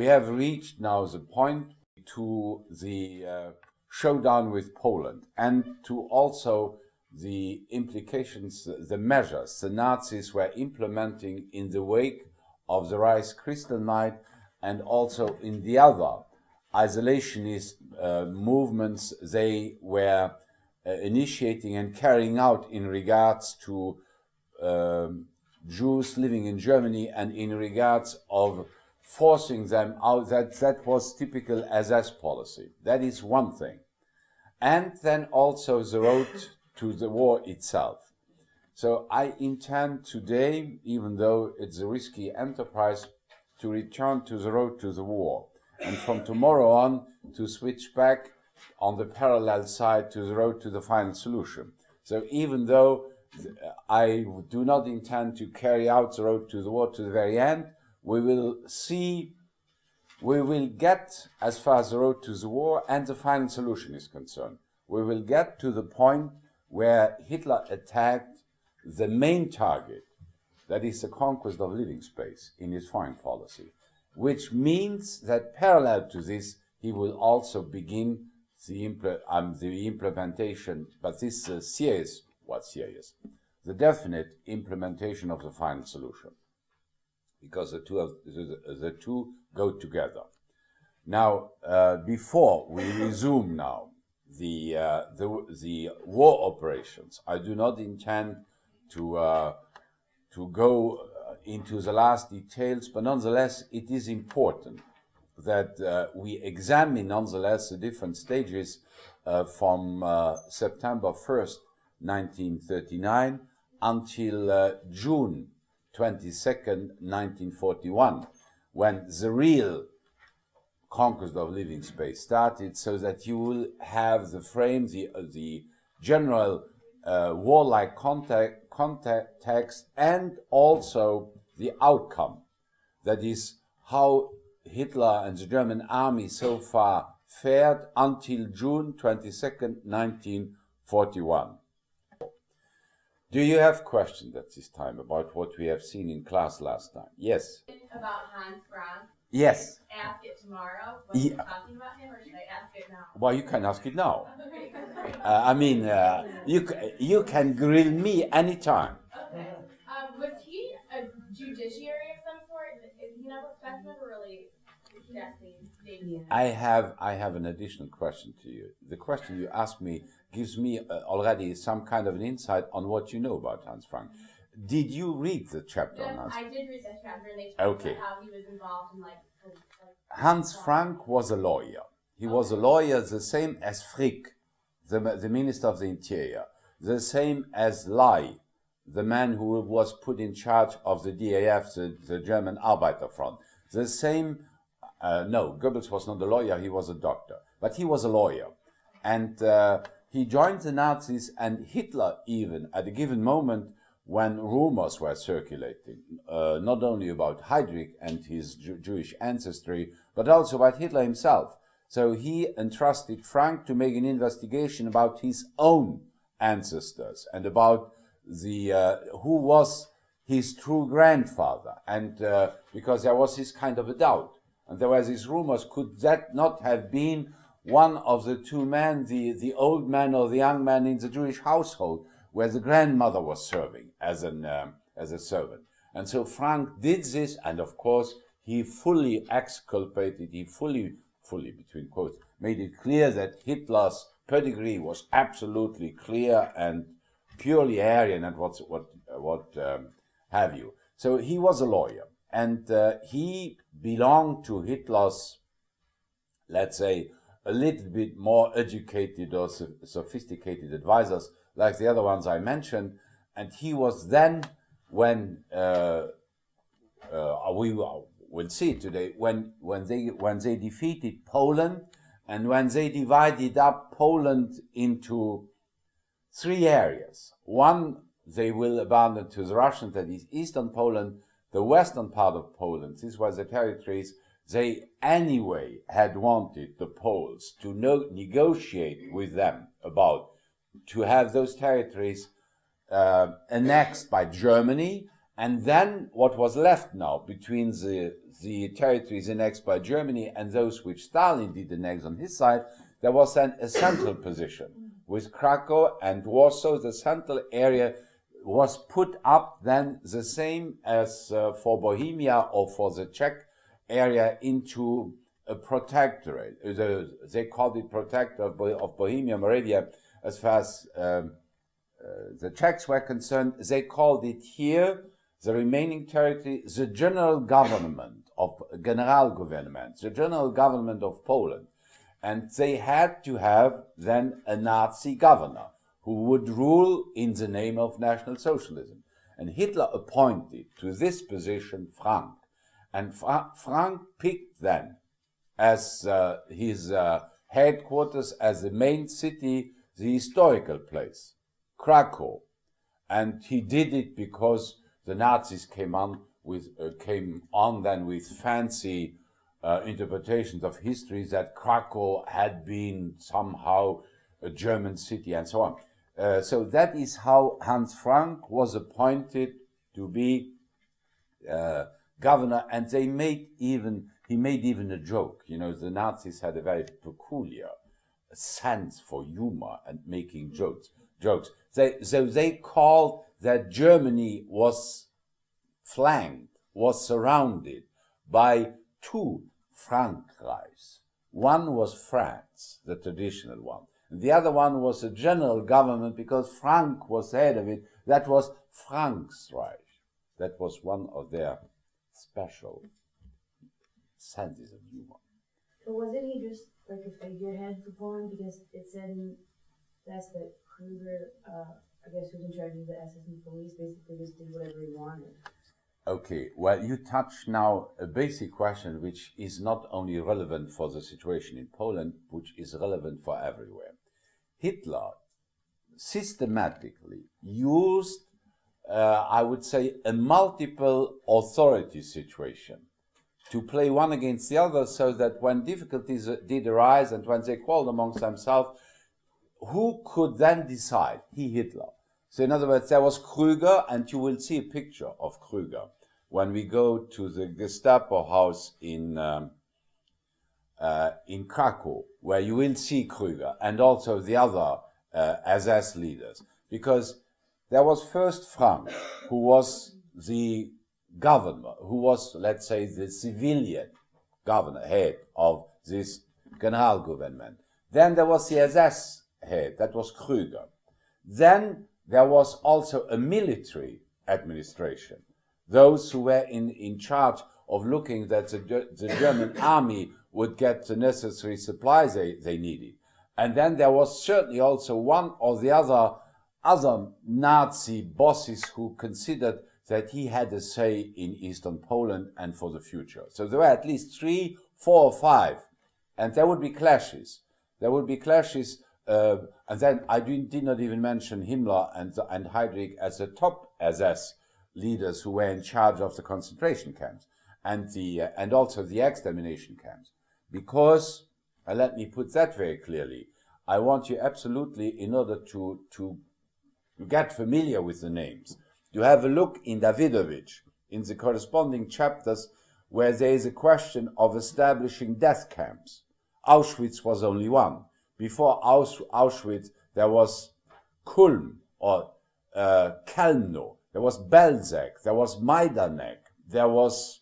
we have reached now the point to the showdown with Poland, and to also the implications, the measures the Nazis were implementing in the wake of the Reichskristallnacht, and also in the other isolationist movements they were initiating and carrying out in regards to Jews living in Germany, and in regards of forcing them out. That was typical SS policy. That is one thing. And then also the road to the war itself. So I intend today, even though it's a risky enterprise, to return to the road to the war, and from tomorrow on to switch back on the parallel side to the road to the final solution. So even though I do not intend to carry out the road to the war to the very end, we will get as far as the road to the war and the final solution is concerned. We will get to the point where Hitler attacked the main target, that is the conquest of living space in his foreign policy, which means that parallel to this, he will also begin the implementation, but this serious, the definite implementation of the final solution, because the two go together. Now, before we resume now the war operations, I do not intend to go into the last details, but nonetheless, it is important that we examine nonetheless the different stages from September 1st, 1939 until June 22nd, 1941, when the real conquest of living space started, so that you will have the frame, the general warlike context, and also the outcome. That is how Hitler and the German army so far fared until June 22nd, 1941. Do you have questions at this time about what we have seen in class last time? Yes? About Hans Frank? Yes. Ask it tomorrow when we're talking about him, or should I ask it now? Well, you can ask it now. Okay. I mean, you can grill me anytime. Okay. Was he a judiciary of some sort? That's never really exactly stated. I have an additional question to you. The question you asked me gives me already some kind of an insight on what you know about Hans Frank. Did you read the chapter on Hans? I did read that chapter, and they talked about how he was involved in Hans Frank was a lawyer. He was a lawyer, the same as Frick, the Minister of the Interior, the same as Lai, the man who was put in charge of the DAF, the German Arbeiterfront. The same, no, Goebbels was not a lawyer, he was a doctor, but he was a lawyer. And he joined the Nazis, and Hitler even, at a given moment, when rumors were circulating, not only about Heydrich and his Jewish ancestry, but also about Hitler himself. So he entrusted Frank to make an investigation about his own ancestors and about who was his true grandfather. And because there was this kind of a doubt, and there were these rumors, could that not have been one of the two men, the old man or the young man in the Jewish household, where the grandmother was serving as a servant. And so Frank did this, and of course he fully exculpated, he fully between quotes, made it clear that Hitler's pedigree was absolutely clear and purely Aryan and what have you. So he was a lawyer, and he belonged to Hitler's, let's say, a little bit more educated or sophisticated advisors, like the other ones I mentioned, and he was then, when we will see today, when they defeated Poland, and when they divided up Poland into three areas. One they will abandon to the Russians, that is eastern Poland, the western part of Poland. These were the territories they anyway had wanted the Poles to negotiate with them about, to have those territories annexed by Germany, And then what was left now between the territories annexed by Germany and those which Stalin did annex on his side, there was then a central position with Krakow and Warsaw. The central area was put up then the same as for Bohemia or for the Czech area into a protectorate. They called it Protectorate of Bohemia, Moravia, as far as the Czechs were concerned. They called it here, the remaining territory, the general government of Generalgouvernement, the general government of Poland. And they had to have then a Nazi governor who would rule in the name of National Socialism. And Hitler appointed to this position Frank. And Frank picked then as his headquarters, as the main city, the historical place, Krakow. And he did it because the Nazis came on then with fancy interpretations of history that Krakow had been somehow a German city and so on. So that is how Hans Frank was appointed to be governor, and he made even a joke. You know, the Nazis had a very peculiar sense for humor and making jokes. So they called that Germany was flanked, was surrounded by two Frankreichs. One was France, the traditional one. The other one was a general government because Frank was the head of it. That was Frankreich. That was one of their special senses of humor. But wasn't he just like a figurehead for Poland? Because it said in that Kruger, I guess, who's in charge of the SS and police, basically just did whatever he wanted. Okay, well, you touch now a basic question which is not only relevant for the situation in Poland, which is relevant for everywhere. Hitler systematically used, I would say, a multiple authority situation to play one against the other, so that when difficulties did arise and when they quarreled amongst themselves, who could then decide? Hitler. So in other words, there was Krüger, and you will see a picture of Krüger when we go to the Gestapo house in Krakow, where you will see Krüger and also the other SS leaders. Because there was first Frank, who was the governor, who was, let's say, the civilian governor, head of this Generalgouvernement. Then there was the SS head, that was Krüger. Then there was also a military administration, those who were in charge of looking that the German army would get the necessary supplies they needed. And then there was certainly also one or the other Nazi bosses who considered that he had a say in Eastern Poland and for the future. So there were at least 3, 4, or 5, and there would be clashes. And then I did not even mention Himmler and Heydrich as the top SS leaders who were in charge of the concentration camps and also the extermination camps. Because, let me put that very clearly, I want you absolutely, in order to get familiar with the names, you have a look in Davidovich, in the corresponding chapters, where there is a question of establishing death camps. Auschwitz was only one. Before Auschwitz, there was Kulm or Kelmno, there was Belzec, there was Majdanek, there was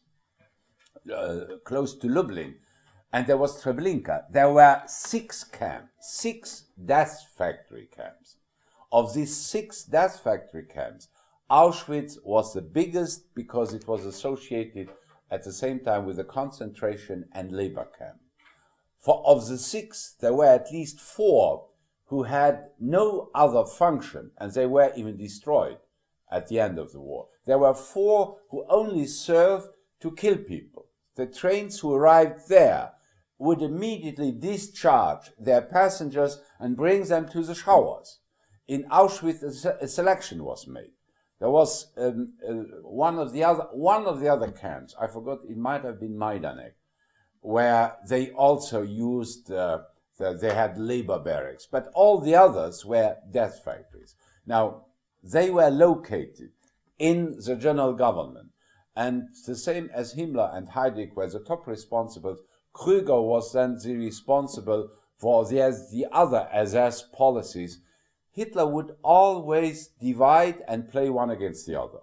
close to Lublin, and there was Treblinka. There were 6 camps, 6 death factory camps. Of these 6 death factory camps, Auschwitz was the biggest because it was associated at the same time with a concentration and labor camp. For of the 6, there were at least 4 who had no other function, and they were even destroyed at the end of the war. There were 4 who only served to kill people. The trains who arrived there would immediately discharge their passengers and bring them to the showers. In Auschwitz, a selection was made. There was one of the other camps, I forgot, it might have been Majdanek, where they also used, they had labor barracks, but all the others were death factories. Now, they were located in the general government. And the same as Himmler and Heydrich were the top responsibles, Krüger was then the responsible for the other SS policies. Hitler would always divide and play one against the other.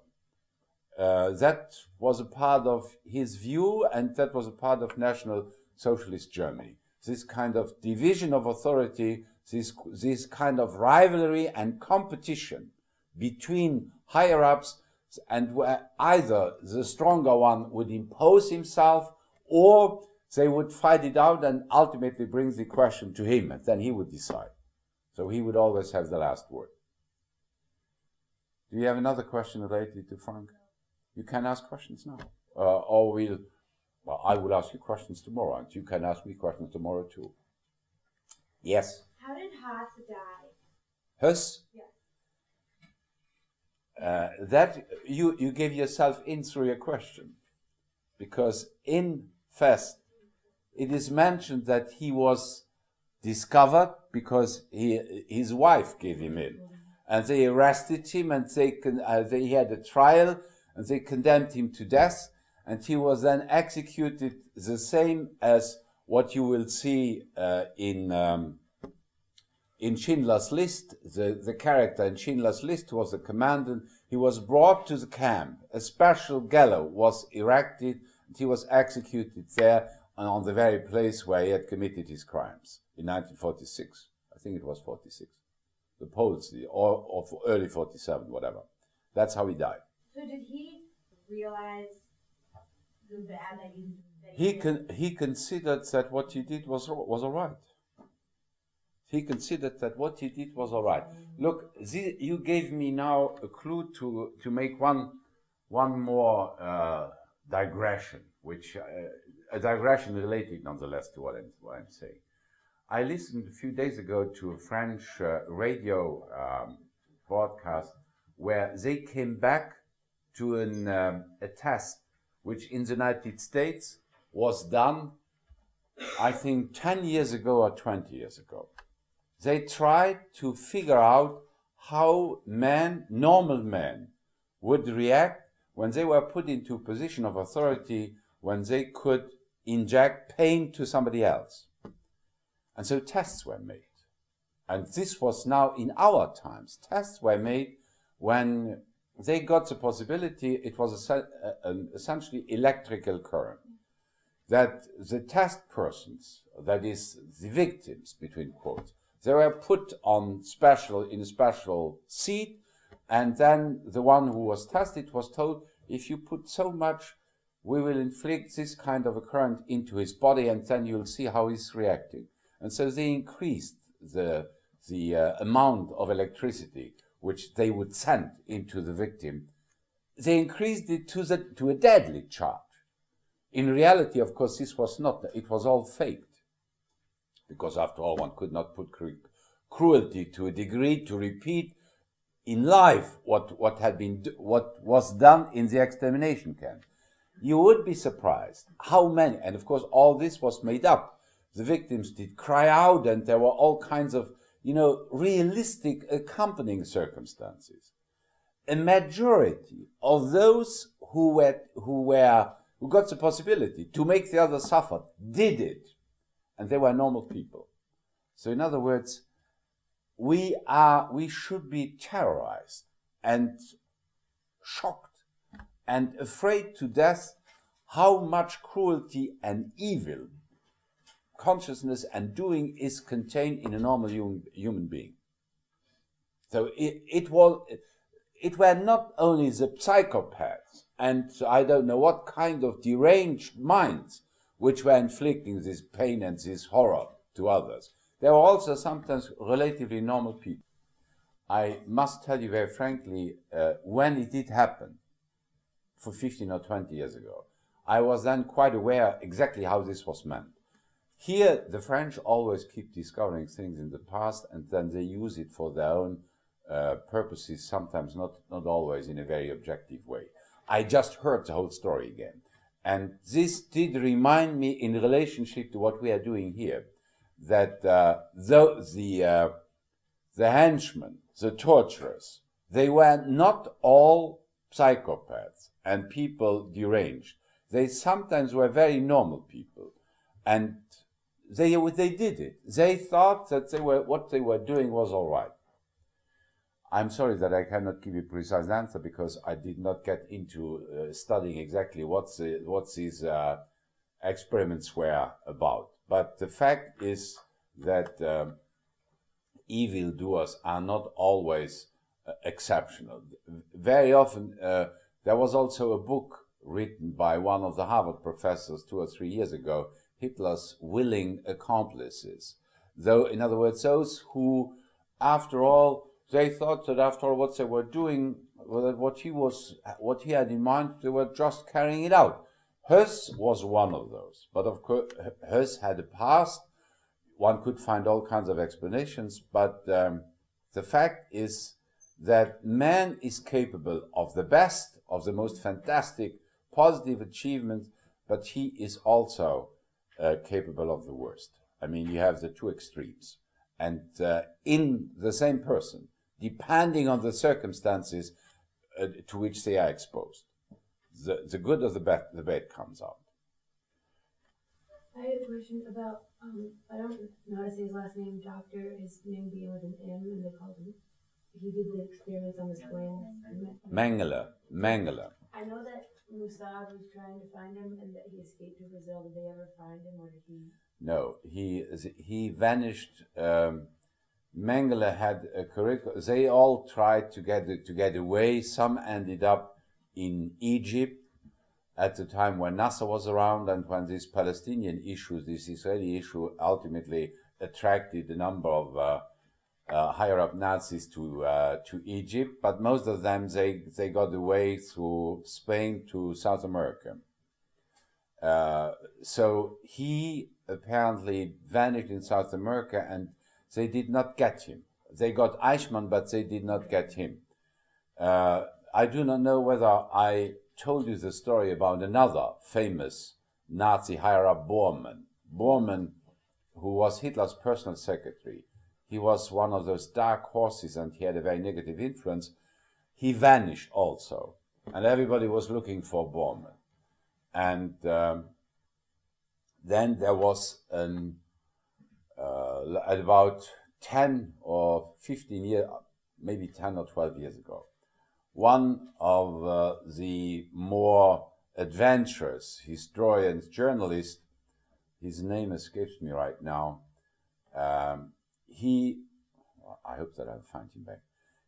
That was a part of his view, and that was a part of National Socialist Germany. This kind of division of authority, this kind of rivalry and competition between higher-ups, and where either the stronger one would impose himself, or they would fight it out and ultimately bring the question to him, and then he would decide. So he would always have the last word. Do you have another question related to Frank? You can ask questions now. I will ask you questions tomorrow, and you can ask me questions tomorrow too. Yes? How did Haas die? Huss? Yes. That you gave yourself in through your question. Because in Fest, it is mentioned that he was discovered because his wife gave him in. And they arrested him, and they had a trial, and they condemned him to death, and he was then executed the same as what you will see in Schindler's List. The character in Schindler's List was the commandant. He was brought to the camp. A special gallows was erected, and he was executed there on the very place where he had committed his crimes in 1946. I think it was 46. The Poles, or early 47, whatever. That's how he died. So did he realize the bad that he did? He considered that what he did was all right. He considered that what he did was all right. Look, you gave me now a clue to make one more digression, which a digression related nonetheless to what I'm saying. I listened a few days ago to a French radio broadcast where they came back to a test which in the United States was done, I think, 10 years ago or 20 years ago. They tried to figure out how normal men, would react when they were put into a position of authority, when they could inject pain to somebody else. And so tests were made. And this was now in our times. Tests were made when they got the possibility, it was an essentially electrical current, that the test persons, that is the victims, between quotes, they were put in a special seat, and then the one who was tested was told, if you put so much, we will inflict this kind of a current into his body, and then you'll see how he's reacting. And so they increased the amount of electricity which they would send into the victim. They increased it to a deadly charge. In reality, of course, this was not. It was all faked, because after all, one could not put cruelty to a degree to repeat in life what was done in the extermination camp. You would be surprised how many, and of course, all this was made up. The victims did cry out, and there were all kinds of, realistic accompanying circumstances. A majority of those who got the possibility to make the other suffer did it, and they were normal people. So, in other words, we should be terrorized and shocked and afraid to death how much cruelty and evil, consciousness and doing is contained in a normal human being. So it were not only the psychopaths and I don't know what kind of deranged minds which were inflicting this pain and this horror to others. There were also sometimes relatively normal people. I must tell you very frankly, when it did happen, for 15 or 20 years ago, I was then quite aware exactly how this was meant. Here, the French always keep discovering things in the past, and then they use it for their own purposes, sometimes not always in a very objective way. I just heard the whole story again. And this did remind me, in relationship to what we are doing here, that the henchmen, the torturers, they were not all psychopaths and people deranged. They sometimes were very normal people, and they did it. They thought that what they were doing was all right. I'm sorry that I cannot give you a precise answer because I did not get into studying exactly what these experiments were about. But the fact is that evildoers are not always exceptional. Very often, there was also a book written by one of the Harvard professors 2 or 3 years ago, Hitler's Willing Accomplices. Though, in other words, those who, after all, they thought that after all what they were doing, what he had in mind, they were just carrying it out. Hus was one of those, but of course, Hus had a past. One could find all kinds of explanations, but the fact is that man is capable of the best, of the most fantastic, positive achievements, but he is also capable of the worst. I mean, you have the two extremes. And in the same person, depending on the circumstances to which they are exposed, the good or the bad comes out. I had a question about, I don't know how to say his last name, doctor, his name being with an M, and they called him, he did the experiments on the twins. Mengele. I know that Mossad was trying to find him and that he escaped to Brazil. Did they ever find him, or did he? No, he vanished. Mengele had a curriculum. They all tried to get away. Some ended up in Egypt at the time when Nasser was around, and when this Palestinian issue, this Israeli issue, ultimately attracted a number of higher up Nazis to Egypt. But most of them they got away through Spain to South America. So he apparently vanished in South America, and they did not get him. They got Eichmann, but they did not get him. I do not know whether I told you the story about another famous Nazi higher-up, Bormann. Bormann, who was Hitler's personal secretary. He was one of those dark horses, and he had a very negative influence. He vanished also, and everybody was looking for Bormann. And then there was at about 10 or 15 years, maybe 10 or 12 years ago, one of the more adventurous historians, journalists, his name escapes me right now, I hope that I'll find him back.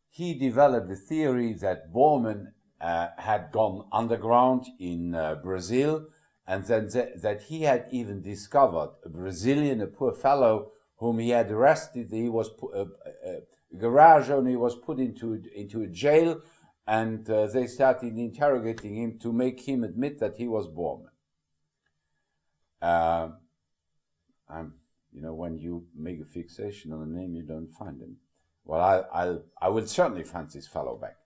He developed the theory that Bormann had gone underground in Brazil, and then that he had even discovered a Brazilian, a poor fellow whom he had arrested. He was a garage owner. He was put into a jail, and they started interrogating him to make him admit that he was Bormann. You know, when you make a fixation on a name, you don't find him. Well, I will certainly find this fellow back.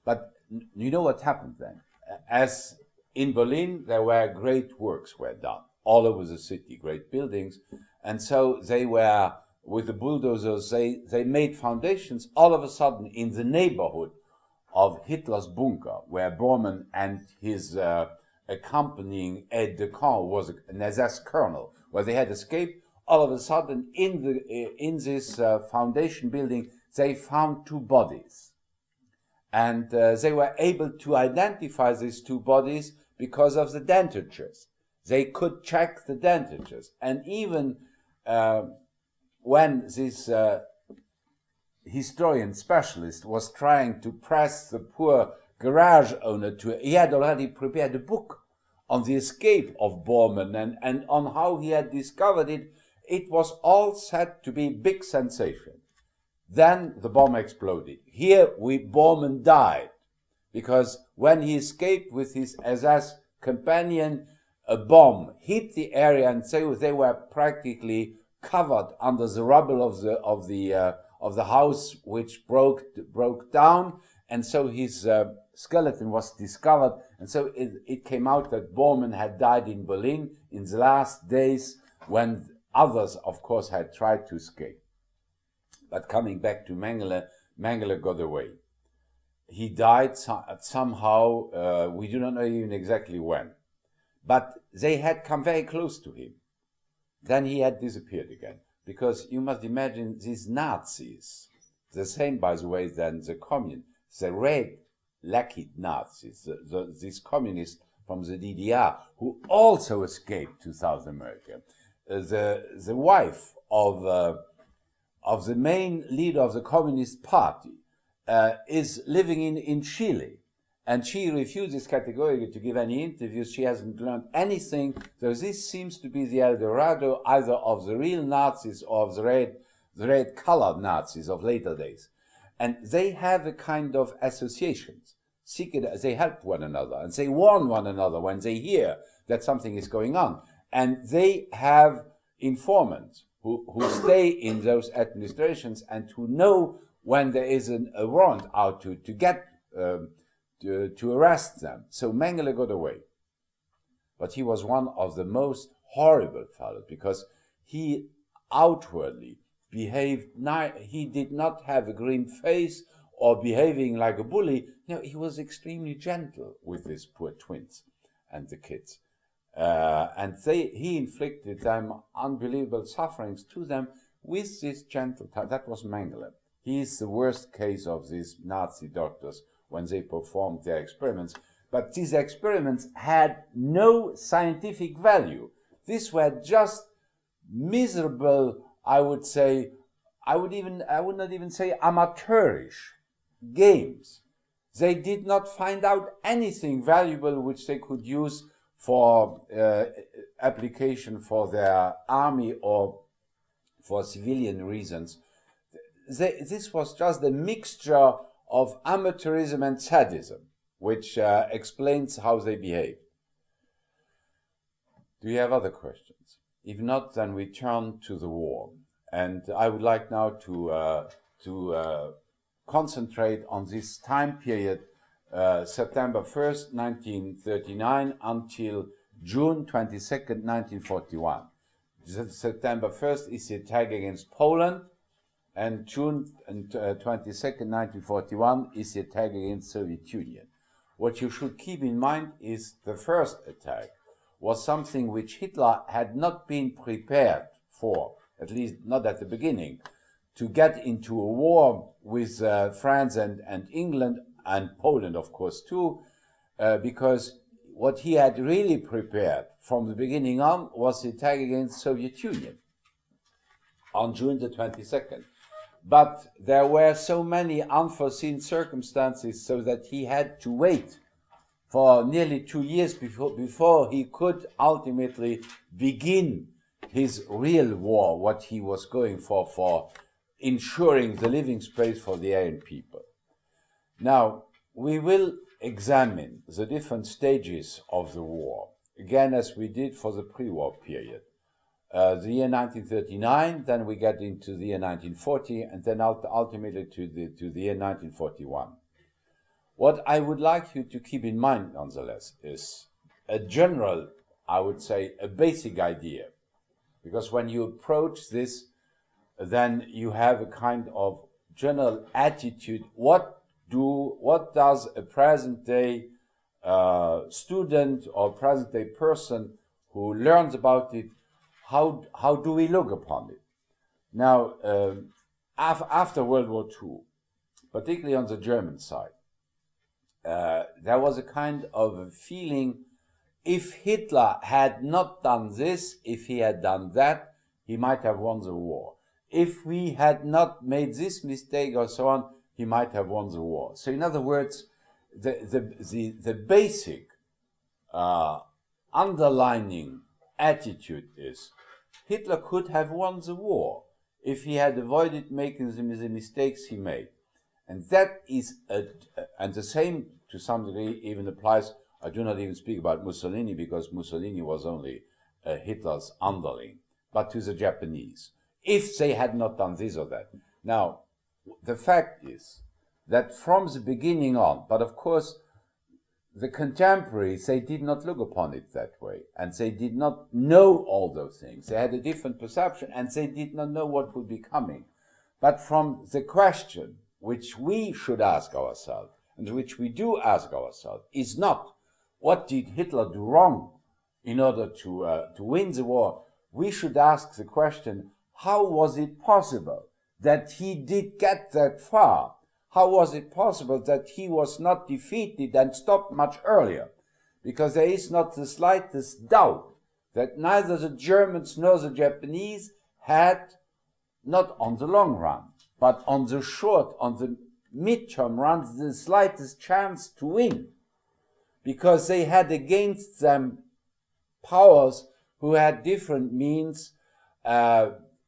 But you know what happened then? As in Berlin, there were great works were done all over the city, great buildings, and so they were, with the bulldozers, they made foundations all of a sudden in the neighborhood of Hitler's bunker, where Bormann and his accompanying aide de camp was an SS colonel, where they had escaped. All of a sudden, in this foundation building, they found two bodies. And they were able to identify these two bodies because of the dentures. They could check the dentures. And even when this historian specialist was trying to press the poor garage owner he had already prepared a book on the escape of Bormann and on how he had discovered it. It was all said to be big sensation. Then the bomb exploded. Here, Bormann died, because when he escaped with his SS companion, a bomb hit the area, and so they were practically covered under the rubble of the house, which broke down, and so his skeleton was discovered, and so it came out that Bormann had died in Berlin in the last days, when others, of course, had tried to escape. But coming back to Mengele, Mengele got away. He died somehow, we do not know even exactly when. But they had come very close to him. Then he had disappeared again. Because you must imagine these Nazis, the same, by the way, than the communists, the red-lacquered Nazis, these communists from the DDR, who also escaped to South America. The wife of the main leader of the Communist Party is living in Chile, and she refuses categorically to give any interviews. She hasn't learned anything. So this seems to be the El Dorado either of the real Nazis or of the red-colored Nazis of later days. And they have a kind of associations. They help one another, and they warn one another when they hear that something is going on. And they have informants who stay in those administrations and who know when there is a warrant out to get to arrest them. So Mengele got away. But he was one of the most horrible fellows because he outwardly behaved, he did not have a grim face or behaving like a bully. No, he was extremely gentle with his poor twins and the kids. And he inflicted them unbelievable sufferings to them with this gentle touch. That was Mengele. He is the worst case of these Nazi doctors when they performed their experiments. But these experiments had no scientific value. These were just miserable, I would say, I would not even say amateurish games. They did not find out anything valuable which they could use for application for their army or for civilian reasons. This was just a mixture of amateurism and sadism, which explains how they behave. Do you have other questions? If not, then we turn to the war. And I would like now to concentrate on this time period, September 1st, 1939 until June 22nd, 1941. September 1st is the attack against Poland, and June 22nd, 1941 is the attack against Soviet Union. What you should keep in mind is the first attack was something which Hitler had not been prepared for, at least not at the beginning, to get into a war with France and England and Poland, of course, too, because what he had really prepared from the beginning on was the attack against Soviet Union on June the 22nd. But there were so many unforeseen circumstances so that he had to wait for nearly 2 years before he could ultimately begin his real war, what he was going for ensuring the living space for the Aryan people. Now, we will examine the different stages of the war, again as we did for the pre-war period. The year 1939, then we get into the year 1940, and then ultimately to the year 1941. What I would like you to keep in mind, nonetheless, is a general, I would say, a basic idea. Because when you approach this, then you have a kind of general attitude. What does a present-day student or present-day person who learns about it, how do we look upon it? Now, after World War II, particularly on the German side, there was a kind of feeling, if Hitler had not done this, if he had done that, he might have won the war. If we had not made this mistake or so on, he might have won the war. So in other words, the basic underlining attitude is Hitler could have won the war if he had avoided making the mistakes he made. And that is, and the same to some degree even applies, I do not even speak about Mussolini because Mussolini was only Hitler's underling, but to the Japanese, if they had not done this or that. Now, the fact is that from the beginning on, but of course, the contemporaries, they did not look upon it that way, and they did not know all those things. They had a different perception, and they did not know what would be coming. But from the question which we should ask ourselves, and which we do ask ourselves, is not what did Hitler do wrong in order to win the war. We should ask the question, how was it possible that he did get that far? How was it possible that he was not defeated and stopped much earlier? Because there is not the slightest doubt that neither the Germans nor the Japanese had, not on the long run, but on the short, on the midterm run, the slightest chance to win. Because they had against them powers who had different means,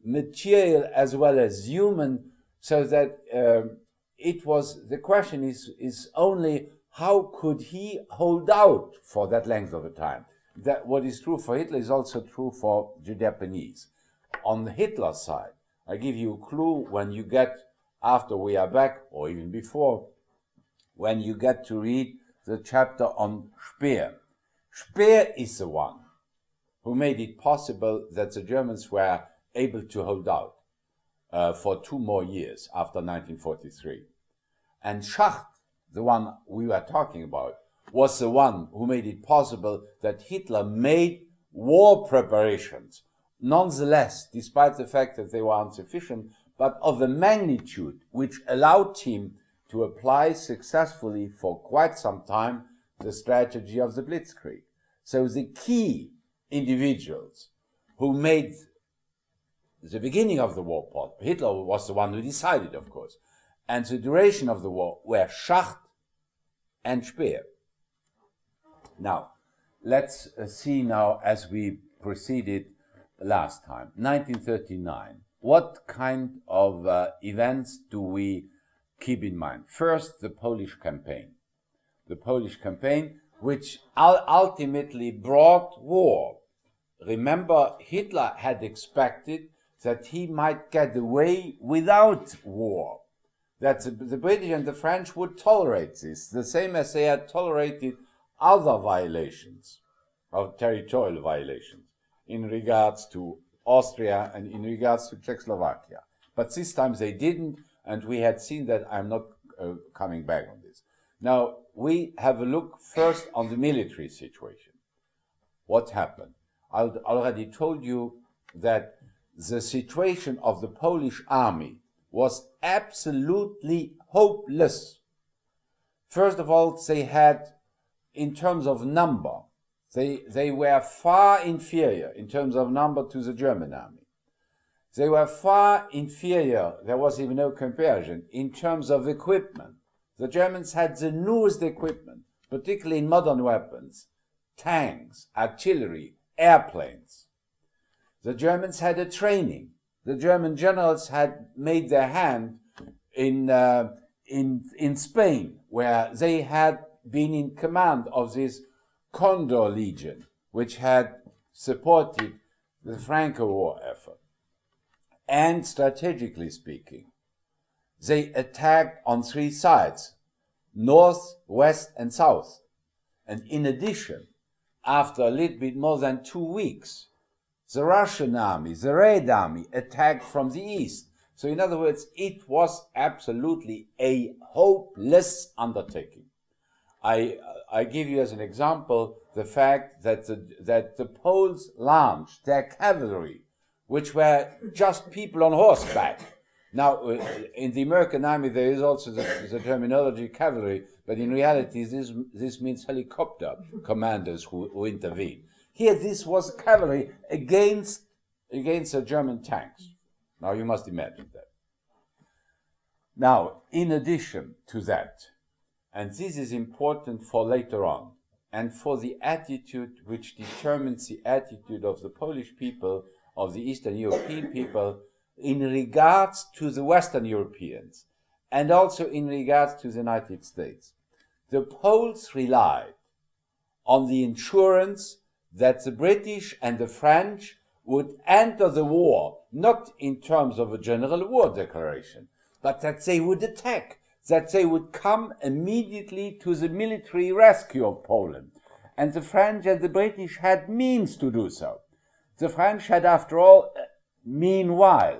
material as well as human, so that the question is only how could he hold out for that length of a time. That what is true for Hitler is also true for the Japanese. On the Hitler side, I give you a clue when you get, after we are back, or even before, when you get to read the chapter on Speer. Speer is the one who made it possible that the Germans were able to hold out for 2 more years after 1943. And Schacht, the one we were talking about, was the one who made it possible that Hitler made war preparations, nonetheless, despite the fact that they were insufficient, but of a magnitude which allowed him to apply successfully for quite some time the strategy of the Blitzkrieg. So the key individuals who made the beginning of the war possible, Hitler was the one who decided, of course, and the duration of the war were Schacht and Speer. Now, let's see now as we proceeded last time, 1939. What kind of events do we keep in mind? First, the Polish campaign. The Polish campaign, which ultimately brought war. Remember, Hitler had expected that he might get away without war, that the British and the French would tolerate this, the same as they had tolerated other violations, of territorial violations, in regards to Austria and in regards to Czechoslovakia. But this time they didn't, and we had seen that. I'm not coming back on this. Now, we have a look first on the military situation. What happened? I already told you that the situation of the Polish army was absolutely hopeless. First of all, they had, in terms of number, they were far inferior in terms of number to the German army. They were far inferior, there was even no comparison, in terms of equipment. The Germans had the newest equipment, particularly in modern weapons, tanks, artillery, airplanes. The Germans had a training. The German generals had made their hand in Spain, where they had been in command of this Condor Legion, which had supported the Franco War effort. And strategically speaking, they attacked on 3 sides, north, west, and south. And in addition, after a little bit more than 2 weeks, the Russian army, the Red Army, attacked from the east. So in other words, it was absolutely a hopeless undertaking. I give you as an example the fact that the Poles launched their cavalry, which were just people on horseback. Now, in the American army, there is also the terminology cavalry, but in reality, this means helicopter commanders who intervene. Here, this was cavalry against the German tanks. Now, you must imagine that. Now, in addition to that, and this is important for later on, and for the attitude which determines the attitude of the Polish people, of the Eastern European people, in regards to the Western Europeans, and also in regards to the United States. The Poles relied on the assurance that the British and the French would enter the war, not in terms of a general war declaration, but that they would attack, that they would come immediately to the military rescue of Poland. And the French and the British had means to do so. The French had, after all, meanwhile,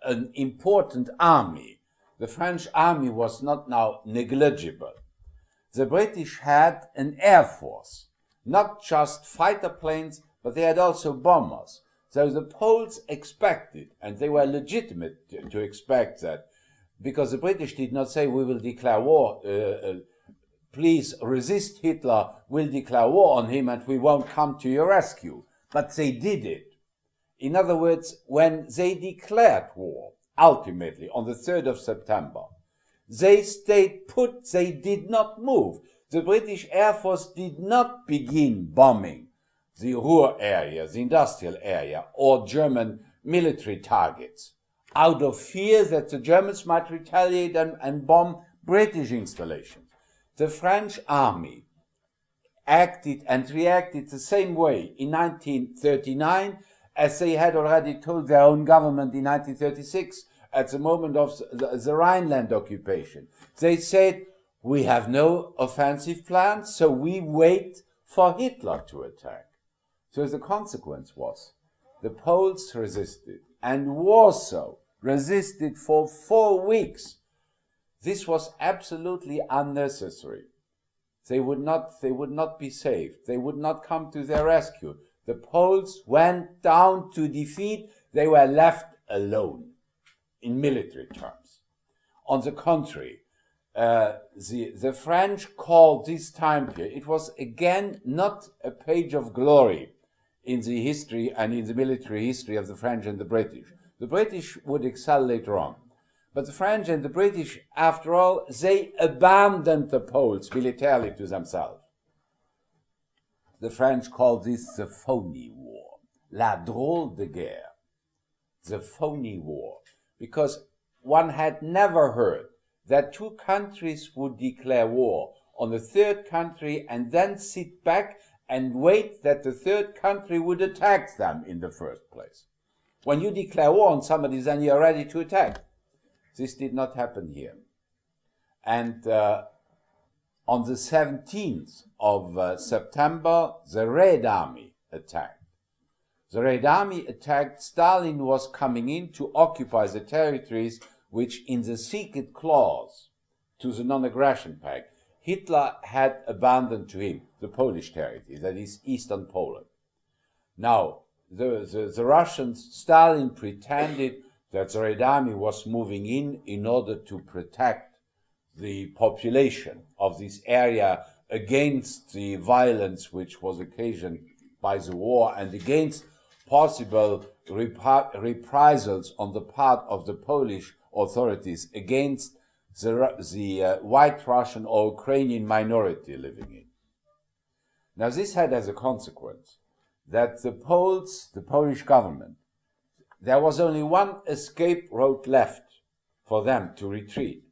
an important army. the French army was not now negligible. The British had an air force, not just fighter planes, but they had also bombers. So the Poles expected, and they were legitimate to expect that, because the British did not say, we will declare war, please resist Hitler, we'll declare war on him and we won't come to your rescue. But they did it. In other words, when they declared war, ultimately on the 3rd of September, they stayed put, they did not move. The British Air Force did not begin bombing the Ruhr area, the industrial area, or German military targets, out of fear that the Germans might retaliate and bomb British installations. The French army acted and reacted the same way in 1939 as they had already told their own government in 1936 at the moment of the Rhineland occupation. They said, we have no offensive plans, so we wait for Hitler to attack. So the consequence was the Poles resisted, and Warsaw resisted for 4 weeks. This was absolutely unnecessary. They would not be saved. They would not come to their rescue. The Poles went down to defeat. They were left alone in military terms. On the contrary, the French called this time period, it was again not a page of glory in the history and in the military history of the French and the British. The British would excel later on. But the French and the British, after all, they abandoned the Poles militarily to themselves. The French called this the phony war, la drôle de guerre, the phony war, because one had never heard that two countries would declare war on a third country and then sit back and wait that the third country would attack them in the first place. When you declare war on somebody, then you're ready to attack. This did not happen here. And on the 17th of September, the Red Army attacked. The Red Army attacked. Stalin was coming in to occupy the territories which, in the secret clause to the non-aggression pact, Hitler had abandoned to him, the Polish territory, that is, eastern Poland. Now, the Russians, Stalin pretended that the Red Army was moving in order to protect the population of this area against the violence which was occasioned by the war and against possible reprisals on the part of the Polish authorities against the white Russian or Ukrainian minority living in. Now this had as a consequence that the Poles, the Polish government, there was only one escape route left for them to retreat.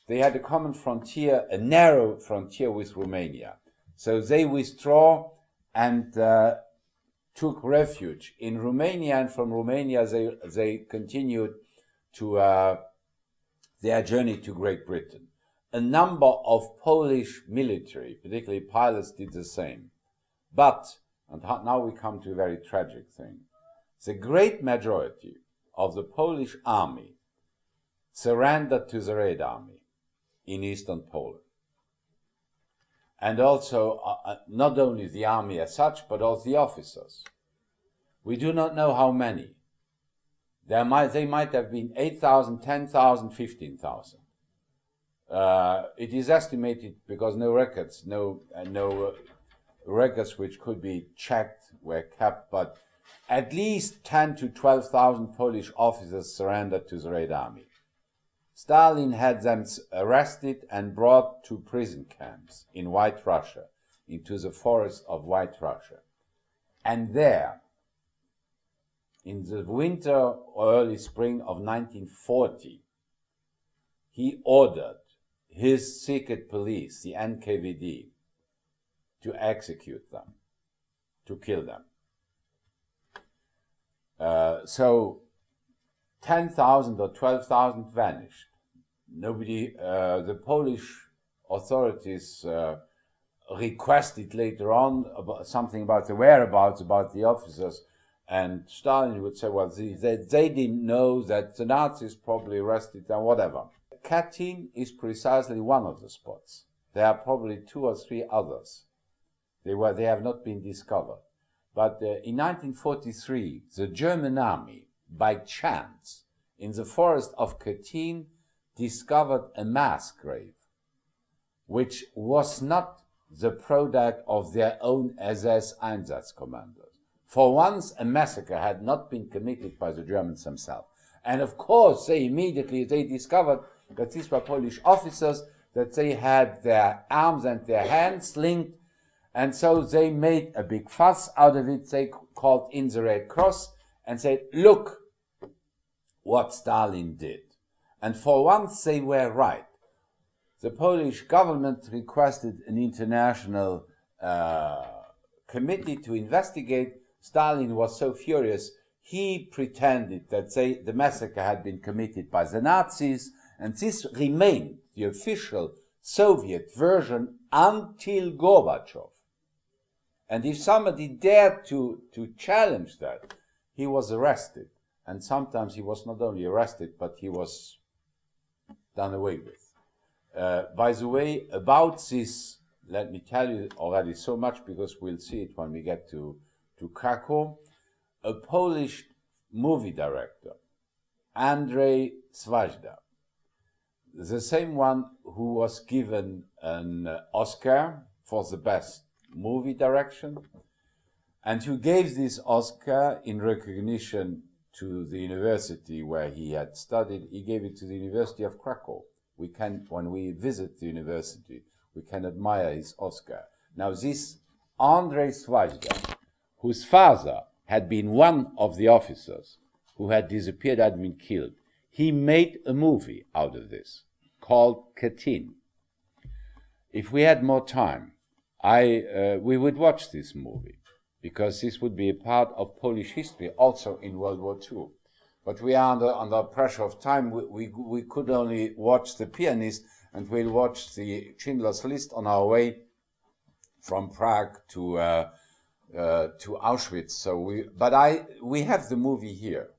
They had a common frontier, a narrow frontier with Romania. So they withdraw and took refuge in Romania, and from Romania they continued to their journey to Great Britain. A number of Polish military, particularly pilots, did the same. But, and now we come to a very tragic thing, the great majority of the Polish army surrendered to the Red Army in eastern Poland. And also, not only the army as such, but also the officers. We do not know how many. They might have been 8,000, 10,000, 15,000. It is estimated, because no records which could be checked were kept, but at least 10 to 12,000 Polish officers surrendered to the Red Army. Stalin had them arrested and brought to prison camps in White Russia, into the forest of White Russia. And there, in the winter or early spring of 1940, he ordered his secret police, the NKVD, to execute them, to kill them. So 10,000 or 12,000 vanished. Nobody, the Polish authorities requested later on something about the whereabouts, about the officers, and Stalin would say, well, they didn't know that the Nazis probably arrested them, whatever. Katyn is precisely one of the spots. There are probably 2 or 3 others. They have not been discovered. But in 1943, the German army, by chance, in the forest of Katyn, discovered a mass grave, which was not the product of their own SS Einsatzkommanders. For once, a massacre had not been committed by the Germans themselves. And of course, they discovered that these were Polish officers, that they had their arms and their hands linked, and so they made a big fuss out of it. They called in the Red Cross and said, look what Stalin did. And for once, they were right. The Polish government requested an international committee to investigate. Stalin was so furious, he pretended that the massacre had been committed by the Nazis, and this remained the official Soviet version until Gorbachev. And if somebody dared to challenge that, he was arrested. And sometimes he was not only arrested, but he was done away with. By the way, about this, let me tell you already so much, because we'll see it when we get to Krakow. A Polish movie director, Andrzej Swajda, the same one who was given an Oscar for the best movie direction, and who gave this Oscar in recognition to the university where he had studied. He gave it to the University of Krakow. When we visit the university, we can admire his Oscar. Now this Andrzej Swajda, whose father had been one of the officers who had disappeared, had been killed, he made a movie out of this called Katyn. If we had more time, we would watch this movie, because this would be a part of Polish history also in World War II. But we are under pressure of time. We could only watch The Pianist, and we'll watch the Schindler's List on our way from Prague to Auschwitz. So we have the movie here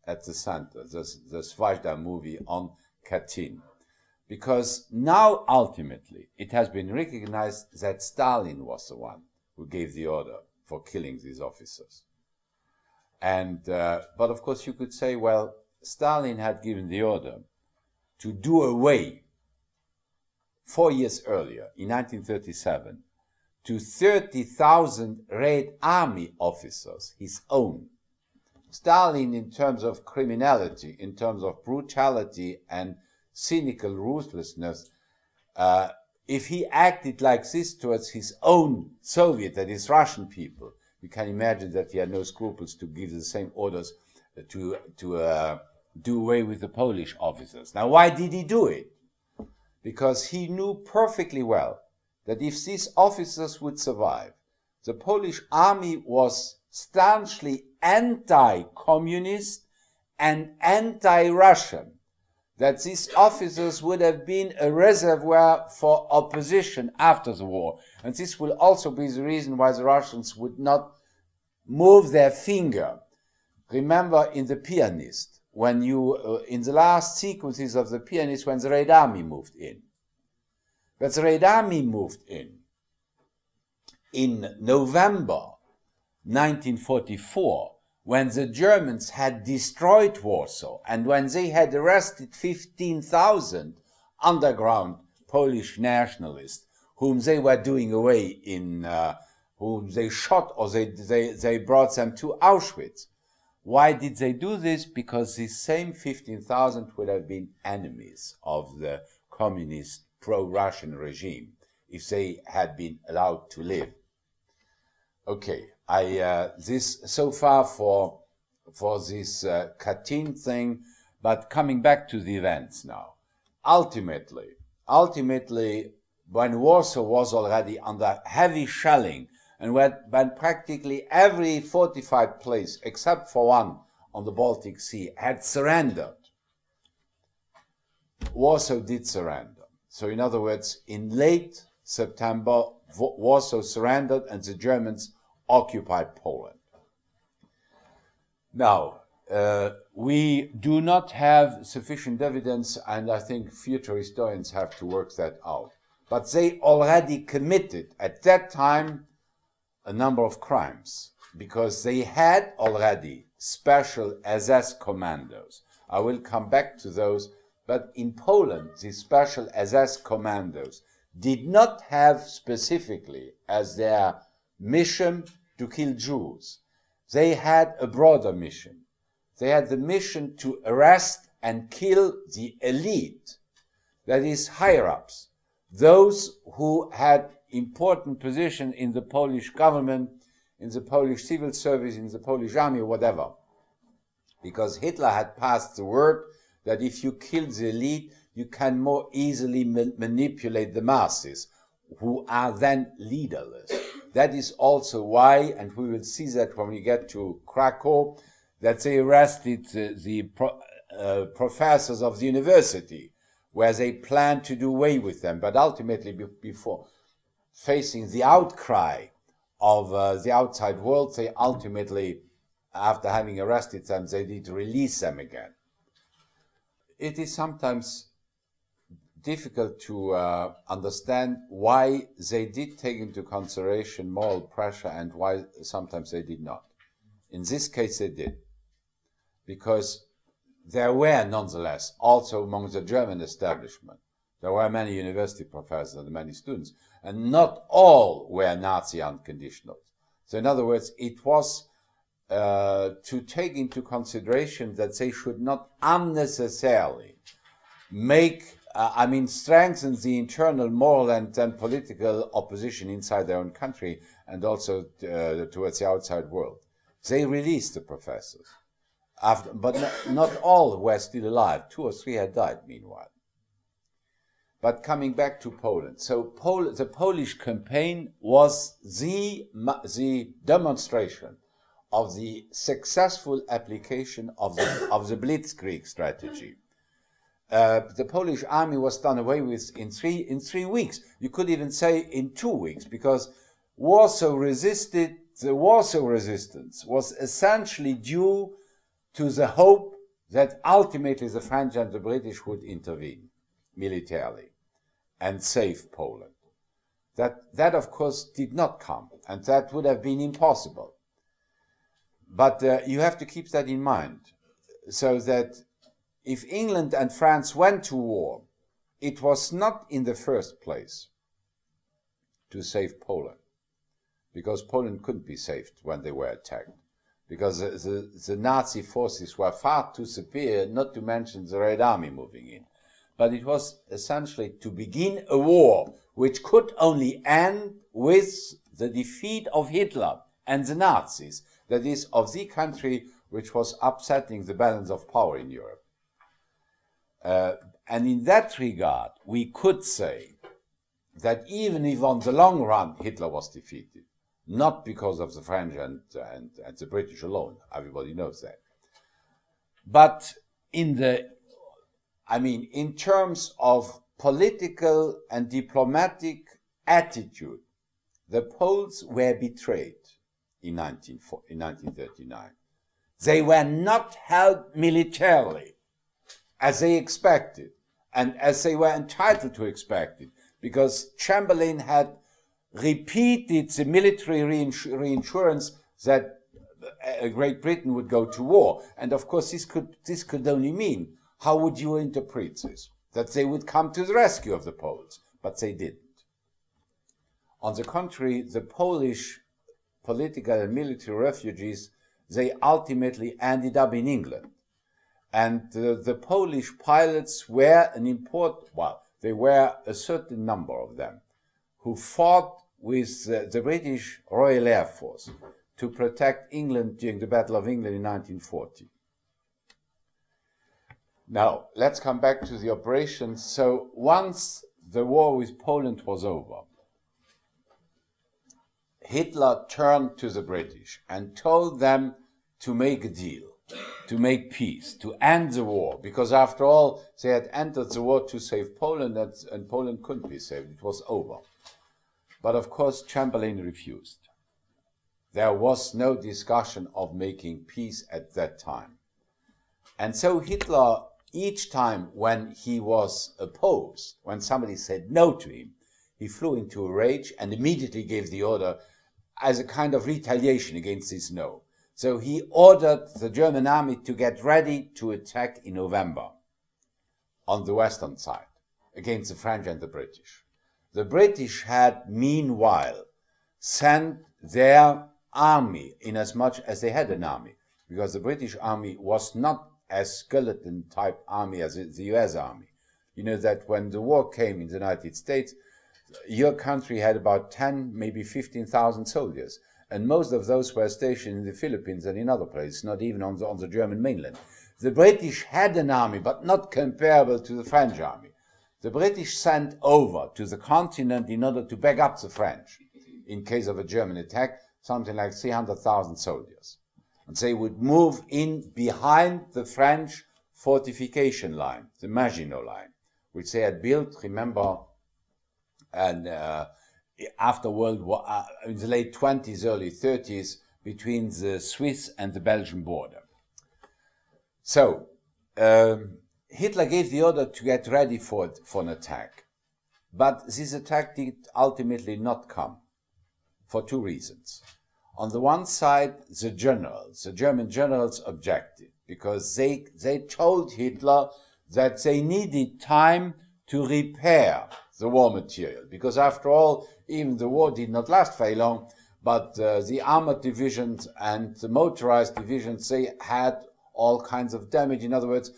at the center, the Swajda movie on Katyn. Because now, ultimately, it has been recognized that Stalin was the one who gave the order for killing these officers. And, but of course you could say, well, Stalin had given the order to do away 4 years earlier, in 1937, to 30,000 Red Army officers, his own. Stalin, in terms of criminality, in terms of brutality and cynical ruthlessness, if he acted like this towards his own Soviet, that is Russian people, you can imagine that he had no scruples to give the same orders to do away with the Polish officers. Now, why did he do it? Because he knew perfectly well that if these officers would survive, the Polish army was staunchly anti-communist and anti-Russian, that these officers would have been a reservoir for opposition after the war. And this will also be the reason why the Russians would not move their finger. Remember in The Pianist, when in the last sequences of The Pianist, when the Red Army moved in. But the Red Army moved in November 1944, when the Germans had destroyed Warsaw and when they had arrested 15,000 underground Polish nationalists whom they were doing away whom they shot or they brought them to Auschwitz. Why did they do this? Because these same 15,000 would have been enemies of the communist pro-Russian regime if they had been allowed to live. Okay. This so far for this Katyn thing, but coming back to the events now. Ultimately, when Warsaw was already under heavy shelling, and when practically every fortified place, except for one on the Baltic Sea, had surrendered, Warsaw did surrender. So in other words, in late September, Warsaw surrendered and the Germans occupied Poland. Now, we do not have sufficient evidence, and I think future historians have to work that out. But they already committed at that time a number of crimes, because they had already special SS commandos. I will come back to those, but in Poland, the special SS commandos did not have specifically as their mission to kill Jews. They had a broader mission. They had the mission to arrest and kill the elite, that is, higher-ups, those who had important position in the Polish government, in the Polish civil service, in the Polish army, whatever. Because Hitler had passed the word that if you kill the elite, you can more easily manipulate the masses, who are then leaderless. That is also why, and we will see that when we get to Krakow, that they arrested the professors of the university, where they planned to do away with them. But ultimately, before facing the outcry of the outside world, they ultimately, after having arrested them, they did release them again. It is sometimes difficult to understand why they did take into consideration moral pressure and why sometimes they did not. In this case, they did, because there were nonetheless, also among the German establishment, there were many university professors and many students, and not all were Nazi unconditionals. So in other words, it was to take into consideration that they should not unnecessarily strengthen the internal moral and political opposition inside their own country and also towards the outside world. They released the professors. But not all were still alive. 2 or 3 had died meanwhile. But coming back to Poland. So the Polish campaign was the demonstration of the successful application of the Blitzkrieg strategy. The Polish army was done away with in three weeks. You could even say in 2 weeks, because the Warsaw resistance was essentially due to the hope that ultimately the French and the British would intervene militarily and save Poland. That of course did not come, and that would have been impossible. But you have to keep that in mind, so that if England and France went to war, it was not in the first place to save Poland, because Poland couldn't be saved when they were attacked, because the Nazi forces were far too superior, not to mention the Red Army moving in. But it was essentially to begin a war which could only end with the defeat of Hitler and the Nazis, that is, of the country which was upsetting the balance of power in Europe. And in that regard, we could say that even if on the long run Hitler was defeated, not because of the French and the British alone, everybody knows that, but in terms of political and diplomatic attitude, the Poles were betrayed in 1939. They were not held militarily as they expected, and as they were entitled to expect it, because Chamberlain had repeated the military reinsurance that Great Britain would go to war. And of course this could only mean, how would you interpret this? That they would come to the rescue of the Poles, but they didn't. On the contrary, the Polish political and military refugees, they ultimately ended up in England. And the Polish pilots were they were a certain number of them who fought with the British Royal Air Force to protect England during the Battle of England in 1940. Now, let's come back to the operations. So once the war with Poland was over, Hitler turned to the British and told them to make a deal, to make peace, to end the war, because after all, they had entered the war to save Poland, and Poland couldn't be saved. It was over. But of course, Chamberlain refused. There was no discussion of making peace at that time. And so Hitler, each time when he was opposed, when somebody said no to him, he flew into a rage and immediately gave the order as a kind of retaliation against this no. So he ordered the German army to get ready to attack in November on the western side against the French and the British. The British had meanwhile sent their army in as much as they had an army, because the British army was not as skeleton type army as the US army. You know that when the war came in the United States, your country had about 10, maybe 15,000 soldiers. And most of those were stationed in the Philippines and in other places, not even on the German mainland. The British had an army, but not comparable to the French army. The British sent over to the continent in order to back up the French in case of a German attack, something like 300,000 soldiers. And they would move in behind the French fortification line, the Maginot Line, which they had built, remember, and after World War, in the late 20s, early 30s, between the Swiss and the Belgian border. So, Hitler gave the order to get ready for an attack. But this attack did ultimately not come, for two reasons. On the one side, the German generals objected, because they told Hitler that they needed time to repair the war material, because after all, even the war did not last very long, but the armored divisions and the motorized divisions, they had all kinds of damage. In other words,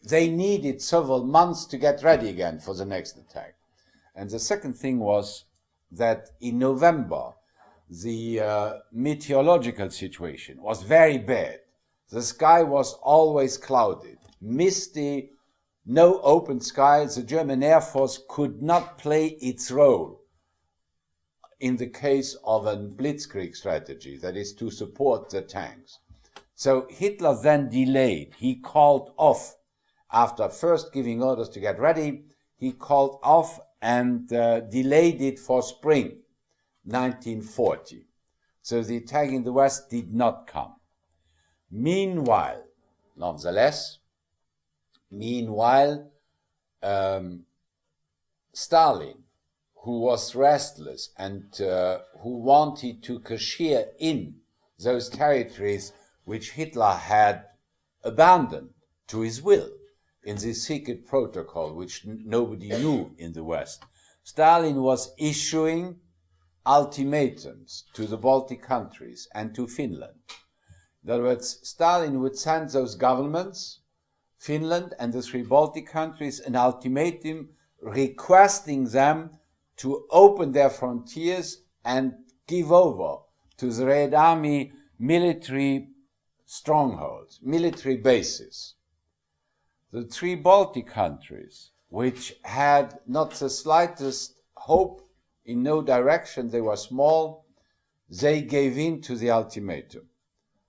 they needed several months to get ready again for the next attack. And the second thing was that in November, the meteorological situation was very bad. The sky was always clouded, misty, no open sky. The German Air Force could not play its role in the case of a blitzkrieg strategy, that is to support the tanks. So Hitler then delayed. He called off, after first giving orders to get ready, he called off and delayed it for spring 1940. So the attack in the West did not come. Meanwhile, nonetheless, Stalin, who was restless and who wanted to cashier in those territories which Hitler had abandoned to his will in this secret protocol which nobody knew in the West, Stalin was issuing ultimatums to the Baltic countries and to Finland. In other words, Stalin would send those governments, Finland and the three Baltic countries, an ultimatum requesting them to open their frontiers and give over to the Red Army military strongholds, military bases. The three Baltic countries, which had not the slightest hope in no direction, they were small, they gave in to the ultimatum.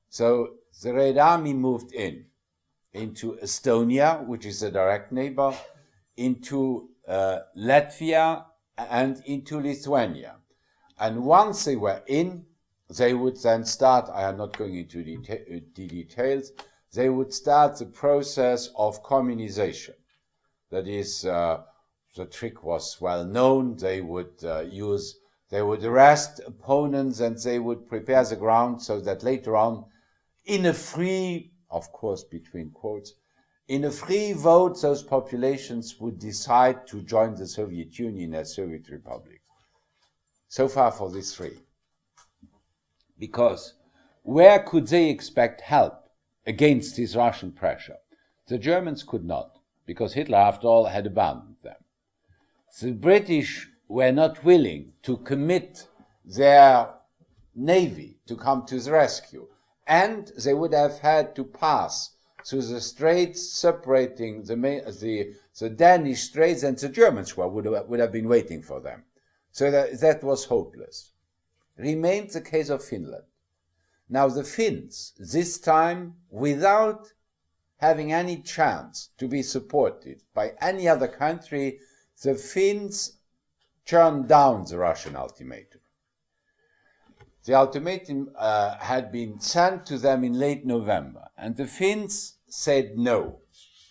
So the Red Army moved into Estonia, which is a direct neighbor, into Latvia and into Lithuania. And once they were in, they would then start, I am not going into the details, they would start the process of communization. That is, the trick was well known. They would arrest opponents and they would prepare the ground so that later on, in a free, of course, between quotes, in a free vote, those populations would decide to join the Soviet Union as Soviet republics. So far for these three. Because where could they expect help against this Russian pressure? The Germans could not, because Hitler, after all, had abandoned them. The British were not willing to commit their navy to come to the rescue, and they would have had to pass through the straits separating the Danish straits, and the Germans would have been waiting for them. So that was hopeless. Remained the case of Finland. Now the Finns, this time without having any chance to be supported by any other country, the Finns turned down the Russian ultimatum. The ultimatum had been sent to them in late November, and the Finns said no,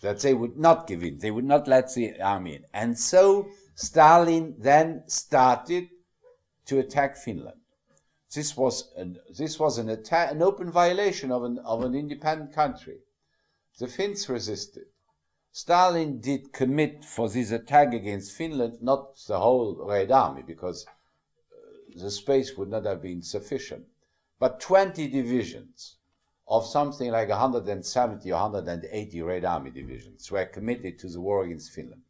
that they would not give in, they would not let the army in. And so Stalin then started to attack Finland. This was an attack, an open violation of an independent country. The Finns resisted. Stalin did commit for this attack against Finland, not the whole Red Army, because the space would not have been sufficient, but 20 divisions of something like 170 or 180 Red Army divisions were committed to the war against Finland.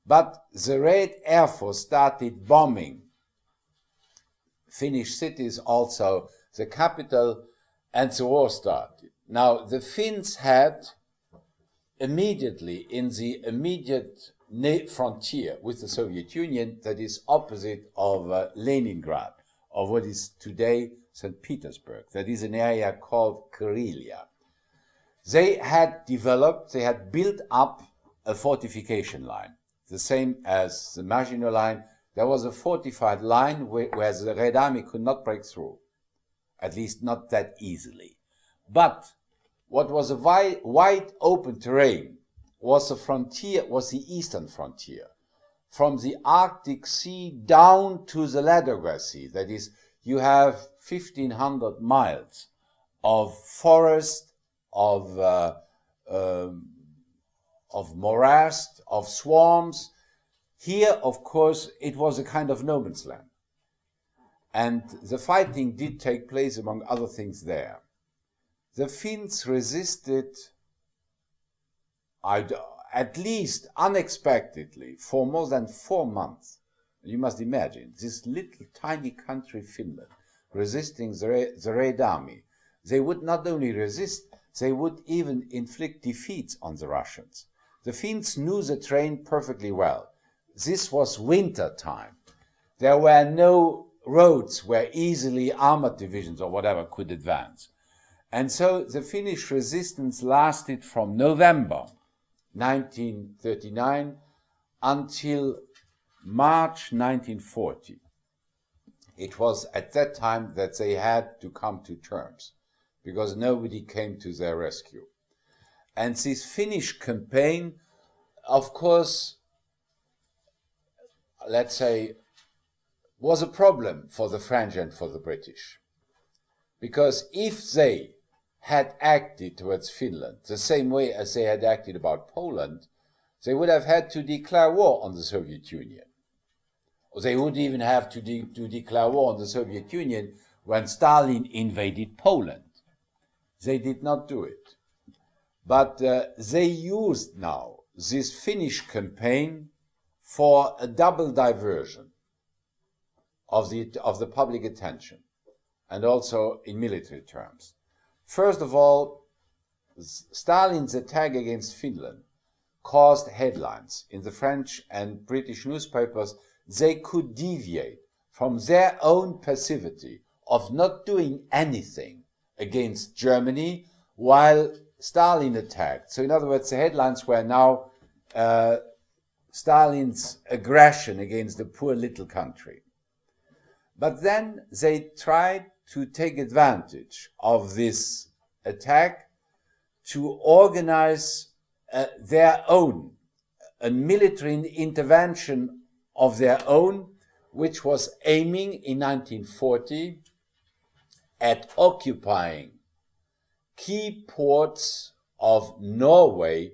But the Red Air Force started bombing Finnish cities, also the capital, and the war started. Now, the Finns had immediately, in the immediate frontier with the Soviet Union, that is opposite of Leningrad, of what is today St. Petersburg, that is an area called Karelia. They had built up a fortification line, the same as the Maginot Line. There was a fortified line where the Red Army could not break through, at least not that easily. But what was a wide open terrain was the eastern frontier, from the Arctic Sea down to the Ladoga Sea. That is, you have 1,500 miles of forest, of morass, of swamps. Here, of course, it was a kind of no man's land. And the fighting did take place, among other things, there. The Finns resisted, at least unexpectedly, for more than 4 months. You must imagine, this little tiny country, Finland, resisting the Red Army. They would not only resist, they would even inflict defeats on the Russians. The Finns knew the terrain perfectly well. This was winter time. There were no roads where easily armored divisions or whatever could advance. And so the Finnish resistance lasted from November 1939 until March 1940. It was at that time that they had to come to terms, because nobody came to their rescue. And this Finnish campaign, of course, let's say, was a problem for the French and for the British. Because if they had acted towards Finland the same way as they had acted about Poland, they would have had to declare war on the Soviet Union. Or they would even have to declare war on the Soviet Union when Stalin invaded Poland. They did not do it. But they used now this Finnish campaign for a double diversion of the public attention, and also in military terms. First of all, Stalin's attack against Finland caused headlines in the French and British newspapers. They could deviate from their own passivity of not doing anything against Germany while Stalin attacked. So in other words, the headlines were now Stalin's aggression against the poor little country. But then they tried to take advantage of this attack to organize their own, a military intervention of their own, which was aiming in 1940 at occupying key ports of Norway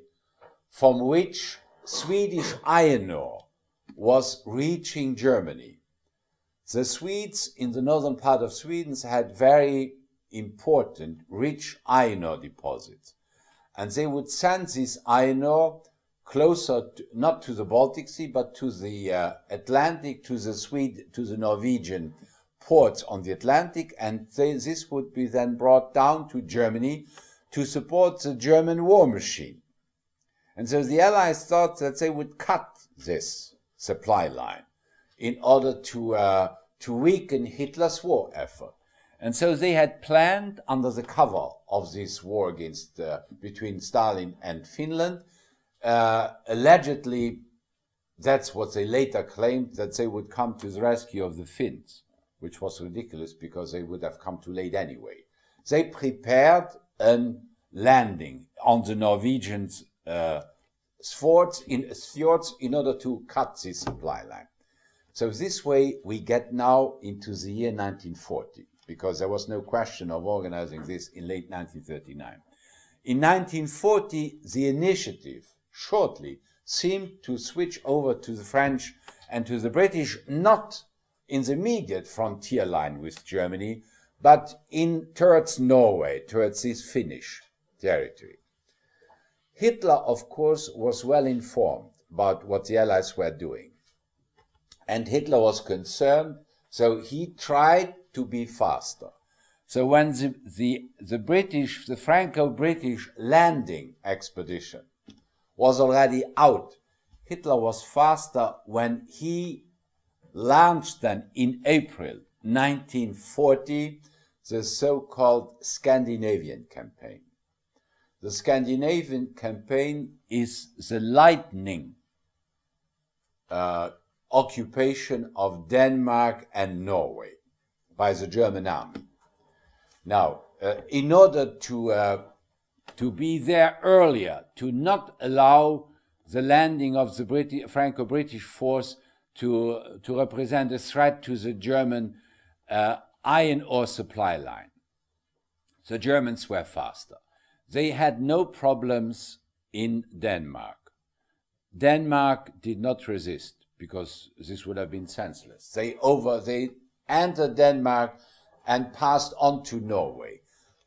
from which Swedish iron ore was reaching Germany. The Swedes in the northern part of Sweden had very important, rich iron ore deposits. And they would send this iron ore closer, not to the Baltic Sea, but to the Atlantic, to the Norwegian ports on the Atlantic. And this would be then brought down to Germany to support the German war machine. And so the Allies thought that they would cut this supply line in order to weaken Hitler's war effort. And so they had planned, under the cover of this war between Stalin and Finland, allegedly, that's what they later claimed, that they would come to the rescue of the Finns. which was ridiculous because they would have come too late anyway. They prepared a landing on the Norwegian fjords in order to cut this supply line. So this way we get now into the year 1940, because there was no question of organizing this in late 1939. In 1940, the initiative shortly seemed to switch over to the French and to the British, not in the immediate frontier line with Germany, but towards Norway, towards this Finnish territory. Hitler, of course, was well informed about what the Allies were doing. And Hitler was concerned, so he tried to be faster. So when the Franco-British landing expedition was already out, Hitler was faster when he launched then in April 1940 the so-called Scandinavian campaign. The Scandinavian campaign is the lightning occupation of Denmark and Norway by the German army. Now, in order to be there earlier, to not allow the landing of the Franco-British force to represent a threat to the German iron ore supply line, the Germans were faster. They had no problems in Denmark. Denmark did not resist, because this would have been senseless. They entered Denmark and passed on to Norway.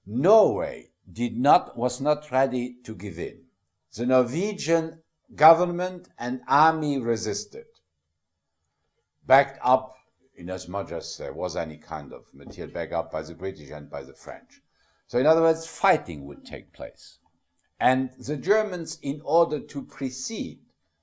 Norway was not ready to give in. The Norwegian government and army resisted, backed up in as much as there was any kind of material backup by the British and by the French. So in other words, fighting would take place. And the Germans, in order to precede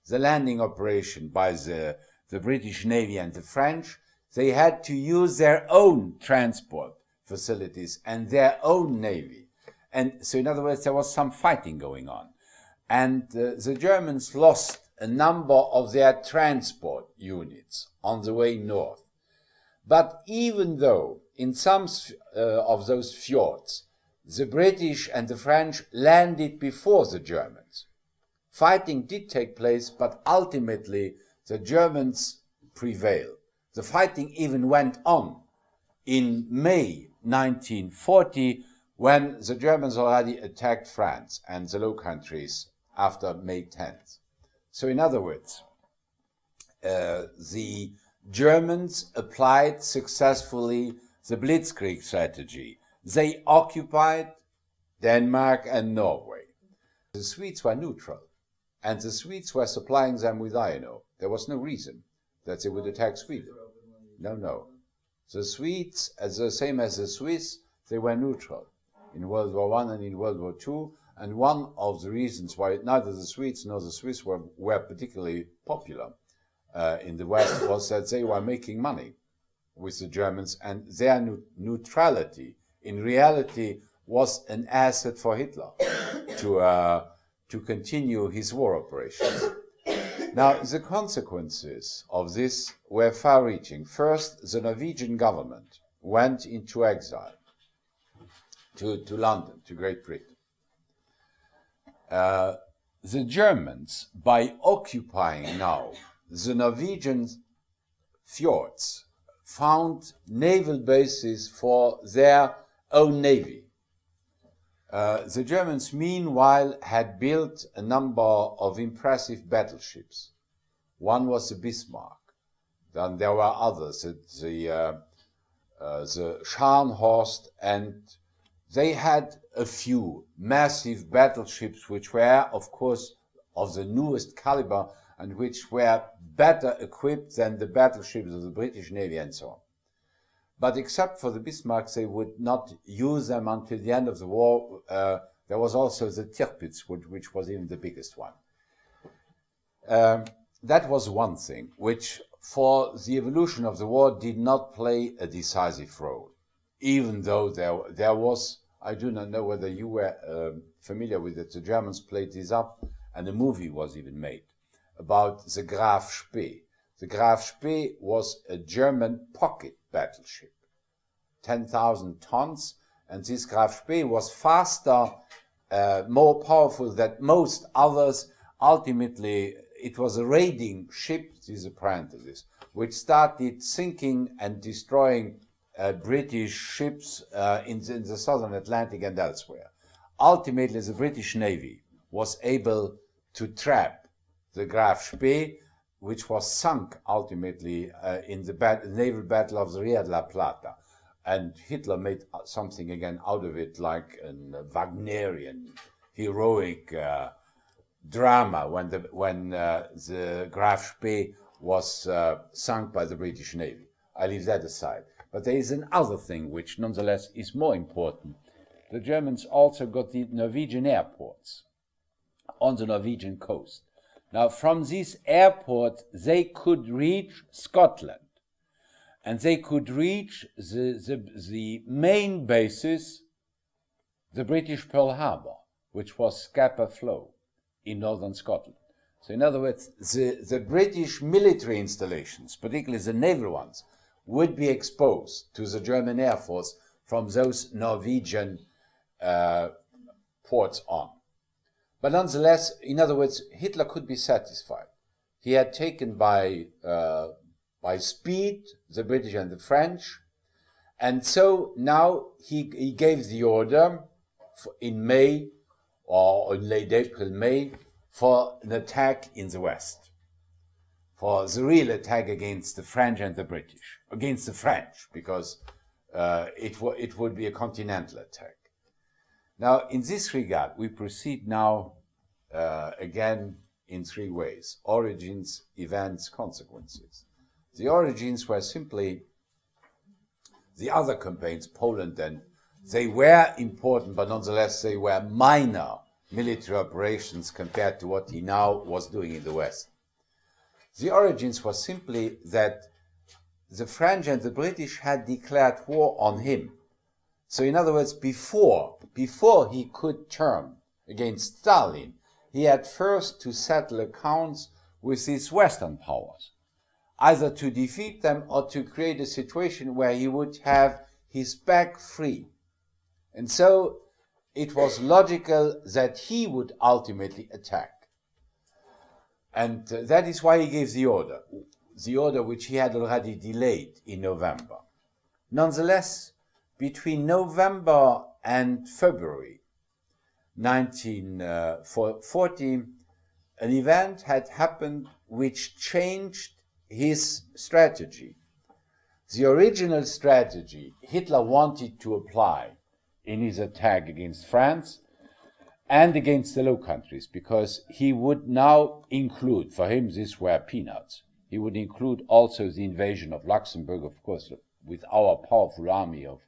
the landing operation by the British Navy and the French, they had to use their own transport facilities and their own navy. And so in other words, there was some fighting going on. And the Germans lost a number of their transport units on the way north. But even though in some of those fjords, the British and the French landed before the Germans, fighting did take place, but ultimately the Germans prevailed. The fighting even went on in May 1940, when the Germans already attacked France and the Low Countries after May 10th. So in other words, the Germans applied successfully the Blitzkrieg strategy. They occupied Denmark and Norway. The Swedes were neutral, and the Swedes were supplying them with iron ore. There was no reason that they would attack Sweden. No. The Swedes, as the same as the Swiss, they were neutral in World War I and in World War II. And one of the reasons why neither the Swedes nor the Swiss were particularly popular in the West was that they were making money with the Germans, and their neutrality in reality was an asset for Hitler to continue his war operations. Now, the consequences of this were far-reaching. First, the Norwegian government went into exile to London, to Great Britain. The Germans, by occupying now the Norwegian fjords, found naval bases for their own navy. The Germans, meanwhile, had built a number of impressive battleships. One was the Bismarck. Then there were others, the Scharnhorst, and they had a few massive battleships which were, of course, of the newest caliber and which were better equipped than the battleships of the British Navy and so on. But except for the Bismarck, they would not use them until the end of the war. There was also the Tirpitz, which was even the biggest one. That was one thing, which for the evolution of the war did not play a decisive role, even though there was, I do not know whether you were familiar with it, the Germans played this up, and a movie was even made about the Graf Spee. The Graf Spee was a German pocket battleship, 10,000 tons, and this Graf Spee was faster, more powerful than most others. Ultimately, it was a raiding ship, this is a parenthesis, which started sinking and destroying British ships in the southern Atlantic and elsewhere. Ultimately, the British Navy was able to trap the Graf Spee, which was sunk ultimately in the naval battle of the Rio de la Plata. And Hitler made something again out of it, like a Wagnerian heroic drama when the Graf Spee was sunk by the British Navy. I leave that aside. But there is another thing which nonetheless is more important. The Germans also got the Norwegian airports on the Norwegian coast. Now, from these airports, they could reach Scotland, and they could reach the main bases, the British Pearl Harbor, which was Scapa Flow in northern Scotland. So in other words, the British military installations, particularly the naval ones, would be exposed to the German Air Force from those Norwegian ports on. But nonetheless, in other words, Hitler could be satisfied. He had taken by speed the British and the French, and so now he gave the order in May, or in late April, May, for an attack in the West, for the real attack against the French and the British, against the French, because it would be a continental attack. Now, in this regard, we proceed now again in three ways: origins, events, consequences. The origins were simply the other campaigns, Poland, and they were important, but nonetheless they were minor military operations compared to what he now was doing in the West. The origins was simply that the French and the British had declared war on him. So in other words, before he could turn against Stalin, he had first to settle accounts with these Western powers, either to defeat them or to create a situation where he would have his back free. And so it was logical that he would ultimately attack. And that is why he gave the order which he had already delayed in November. Nonetheless, between November and February 1940, an event had happened which changed his strategy. The original strategy Hitler wanted to apply in his attack against France and against the Low Countries, because he would now include, for him these were peanuts, he would include also the invasion of Luxembourg, of course, with our powerful army of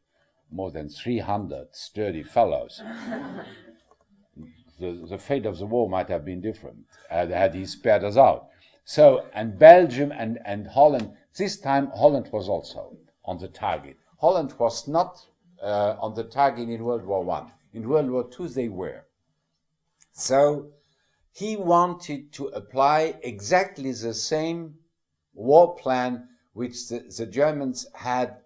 more than 300 sturdy fellows. The fate of the war might have been different had he spared us out. So, and Belgium and Holland, this time Holland was also on the target. Holland was not on the target in World War I. In World War II they were. So he wanted to apply exactly the same war plan which the Germans had,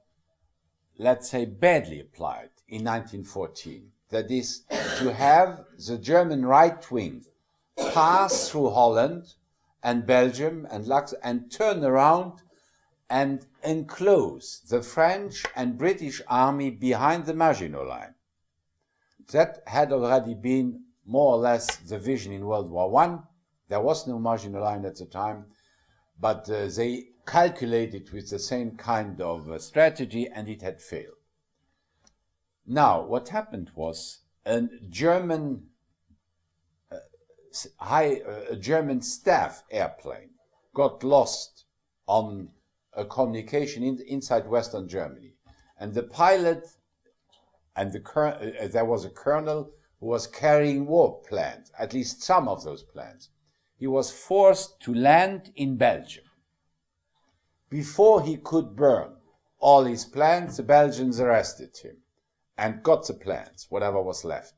let's say, badly applied in 1914. That is, to have the German right wing pass through Holland and Belgium and and turn around and enclose the French and British army behind the Maginot Line. That had already been more or less the vision in World War I. There was no Maginot Line at the time, but they calculated with the same kind of strategy, and it had failed. Now, what happened was a German staff airplane got lost on a communication inside Western Germany, and the pilot and there was a colonel who was carrying war plans, at least some of those plans. He was forced to land in Belgium. Before he could burn all his plans, the Belgians arrested him and got the plans, whatever was left.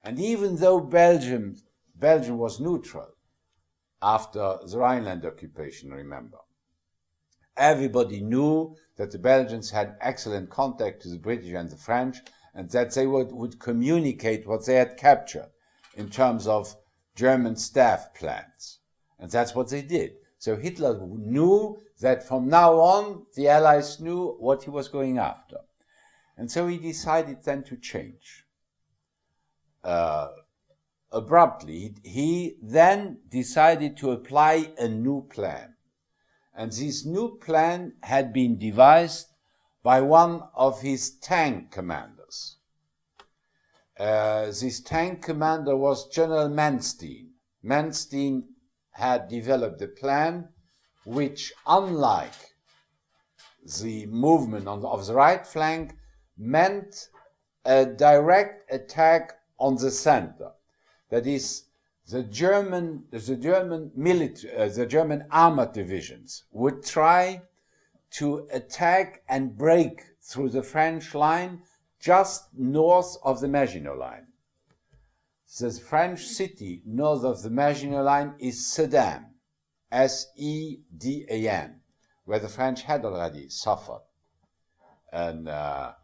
And even though Belgium was neutral after the Rhineland occupation, remember, everybody knew that the Belgians had excellent contact to the British and the French, and that they would communicate what they had captured in terms of German staff plans. And that's what they did. So Hitler knew that from now on, the Allies knew what he was going after. And so he decided then to change. Abruptly, he then decided to apply a new plan. And this new plan had been devised by one of his tank commanders. This tank commander was General Manstein. Manstein had developed a plan which, unlike the movement of the right flank, meant a direct attack on the center. That is, the German armored divisions would try to attack and break through the French line just north of the Maginot Line. The French city north of the Maginot Line is Sedan, S-E-D-A-N, where the French had already suffered a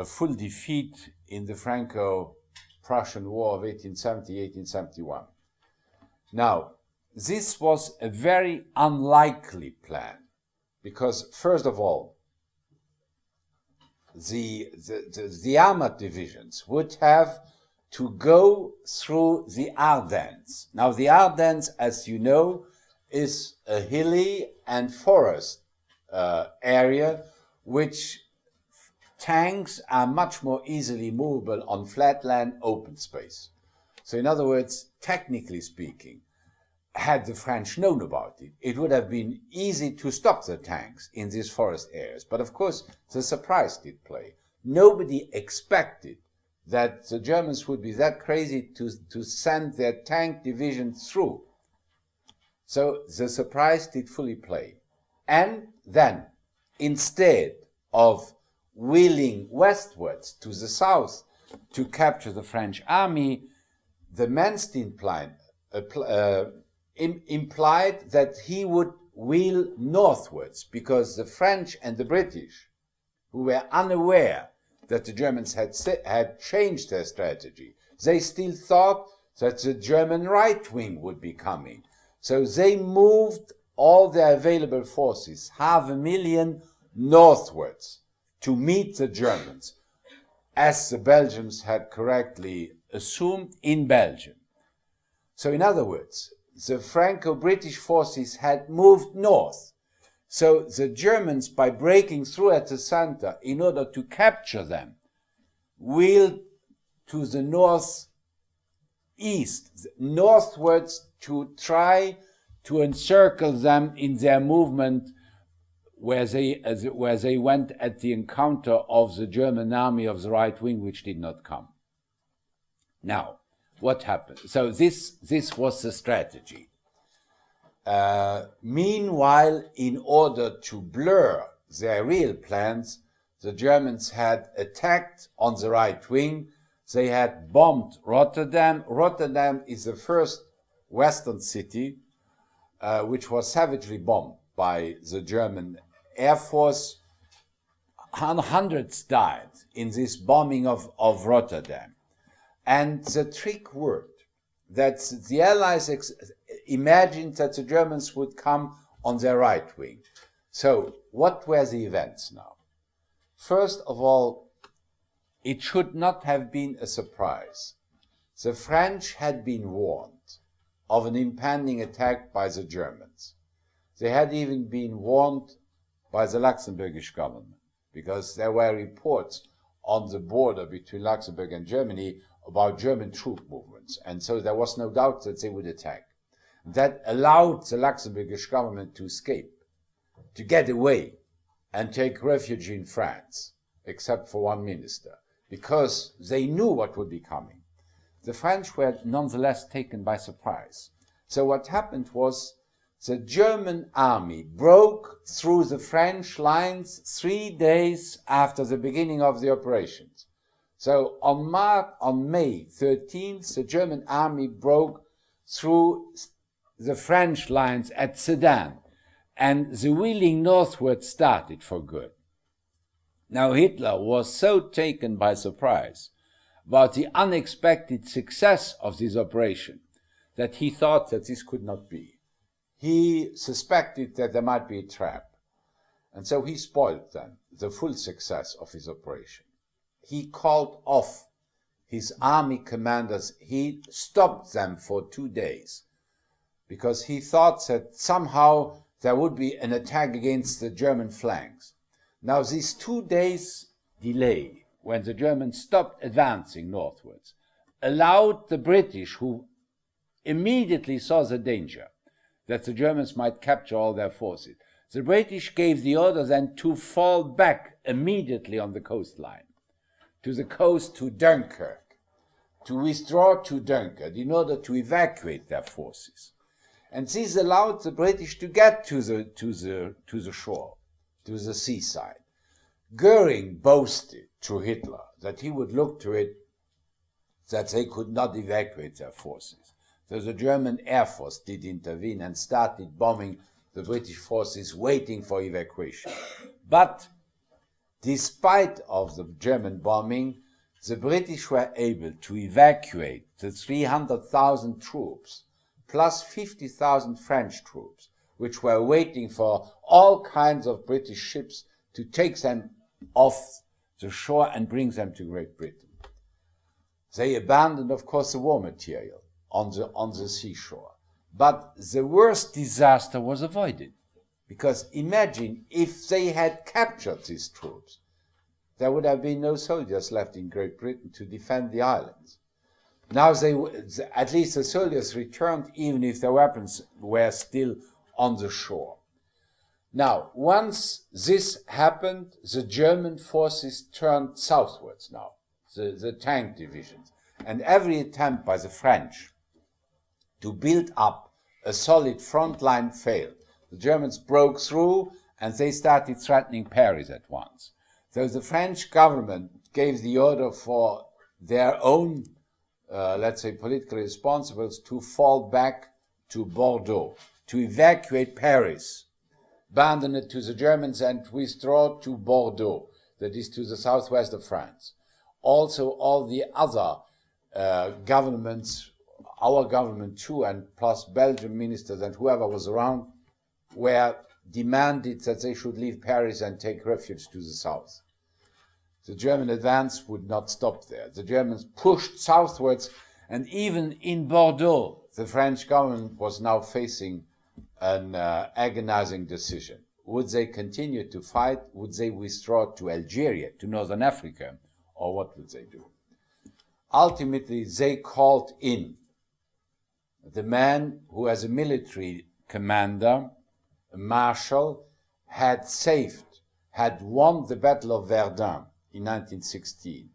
full defeat in the Franco-Prussian War of 1870-1871. Now, this was a very unlikely plan because, first of all, the armored divisions would have to go through the Ardennes. Now, the Ardennes, as you know, is a hilly and forest area which tanks are much more easily movable on flat land, open space. So in other words, technically speaking, had the French known about it, it would have been easy to stop the tanks in these forest areas. But of course, the surprise did play. Nobody expected that the Germans would be that crazy to send their tank division through. So the surprise did fully play. And then, instead of wheeling westwards to the south to capture the French army, the Manstein plan implied that he would wheel northwards because the French and the British, who were unaware that the Germans had changed their strategy, they still thought that the German right wing would be coming. So they moved all their available forces, 500,000, northwards to meet the Germans, as the Belgians had correctly assumed in Belgium. So in other words, the Franco-British forces had moved north. So the Germans, by breaking through at the center in order to capture them, wheeled to the northeast, northwards, to try to encircle them in their movement where they went at the encounter of the German army of the right wing, which did not come. Now, what happened? So this was the strategy. Meanwhile, in order to blur their real plans, the Germans had attacked on the right wing. They had bombed Rotterdam. Rotterdam is the first Western city which was savagely bombed by the German Air Force. Hundreds died in this bombing of Rotterdam. And the trick worked, that the Allies imagined that the Germans would come on their right wing. So what were the events now? First of all, it should not have been a surprise. The French had been warned of an impending attack by the Germans. They had even been warned by the Luxembourgish government, because there were reports on the border between Luxembourg and Germany about German troop movements, and so there was no doubt that they would attack. That allowed the Luxembourgish government to escape, to get away and take refuge in France, except for one minister, because they knew what would be coming. The French were nonetheless taken by surprise. So what happened was the German army broke through the French lines 3 days after the beginning of the operations. So on May 13th, the German army broke through the French lines at Sedan. and the wheeling northward started for good. Now Hitler was so taken by surprise about the unexpected success of this operation that he thought that this could not be. He suspected that there might be a trap, and so he spoiled then the full success of his operation. He called off his army commanders. He stopped them for 2 days because he thought that somehow there would be an attack against the German flanks. Now, these 2 days delay, when the Germans stopped advancing northwards, allowed the British, who immediately saw the danger that the Germans might capture all their forces, the British gave the order then to fall back immediately on the coastline, to the coast to Dunkirk, to withdraw to Dunkirk in order to evacuate their forces. And this allowed the British to get to the shore, to the seaside. Goering boasted to Hitler that he would look to it that they could not evacuate their forces. So the German Air Force did intervene and started bombing the British forces waiting for evacuation. But despite of the German bombing, the British were able to evacuate the 300,000 troops plus 50,000 French troops, which were waiting for all kinds of British ships to take them off the shore and bring them to Great Britain. They abandoned, of course, the war material on the seashore. But the worst disaster was avoided, because imagine if they had captured these troops, there would have been no soldiers left in Great Britain to defend the islands. Now at least the soldiers returned, even if their weapons were still on the shore. Now, once this happened, the German forces turned southwards now, the tank divisions, and every attempt by the French to build up a solid front line failed. The Germans broke through and they started threatening Paris at once. So the French government gave the order for their own, let's say, political responsibles to fall back to Bordeaux, to evacuate Paris, abandon it to the Germans and withdraw to Bordeaux, that is to the southwest of France. Also, all the other governments, our government too, and plus Belgian ministers and whoever was around, were demanded that they should leave Paris and take refuge to the south. The German advance would not stop there. The Germans pushed southwards, and even in Bordeaux, the French government was now facing an agonizing decision. Would they continue to fight? Would they withdraw to Algeria, to Northern Africa? Or what would they do? Ultimately, they called in the man who, as a military commander, a marshal, had won the Battle of Verdun in 1916.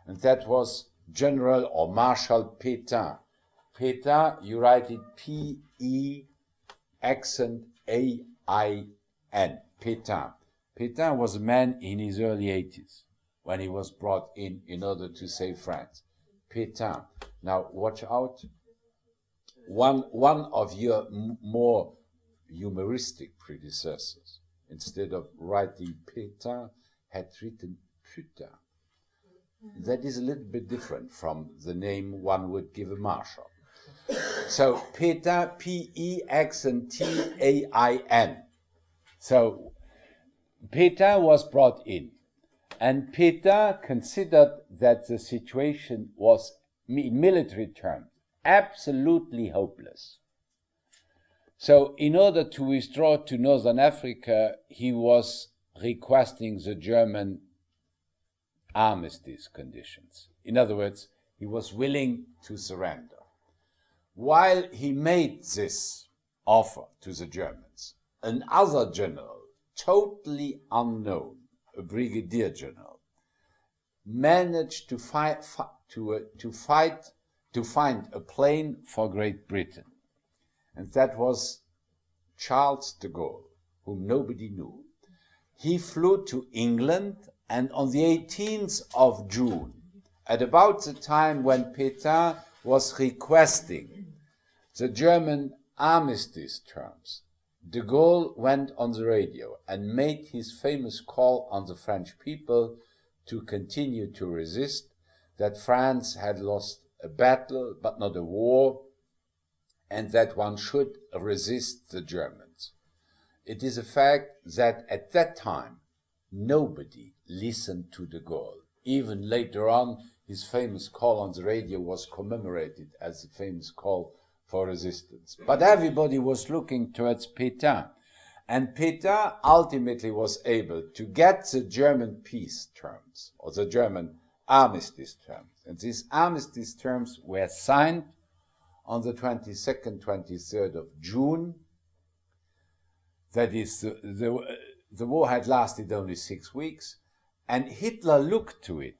And that was General or Marshal Pétain. Pétain, you write it P-E accent A-I-N, Pétain. Pétain was a man in his early 80s when he was brought in order to save France. Pétain. Now, watch out. One of your more humoristic predecessors, instead of writing Pétain, had written Putain. That is a little bit different from the name one would give a marshal. So Pétain, P-E-X-T-A-I-N. So Pétain was brought in, and Pétain considered that the situation was, in military terms, absolutely hopeless. So in order to withdraw to Northern Africa, he was requesting the German armistice conditions. In other words, he was willing to surrender. While he made this offer to the Germans, another general, totally unknown, a brigadier general, managed to find a plane for Great Britain. And that was Charles de Gaulle, whom nobody knew. He flew to England, and on the 18th of June, at about the time when Pétain was requesting the German armistice terms, de Gaulle went on the radio and made his famous call on the French people to continue to resist, that France had lost a battle but not a war, and that one should resist the Germans. It is a fact that at that time, nobody listened to de Gaulle. Even later on, his famous call on the radio was commemorated as the famous call for resistance. But everybody was looking towards Pétain. And Pétain ultimately was able to get the German peace terms, or the German armistice terms. And these armistice terms were signed on the 22nd, 23rd of June. That is, the war had lasted only 6 weeks, and Hitler looked to it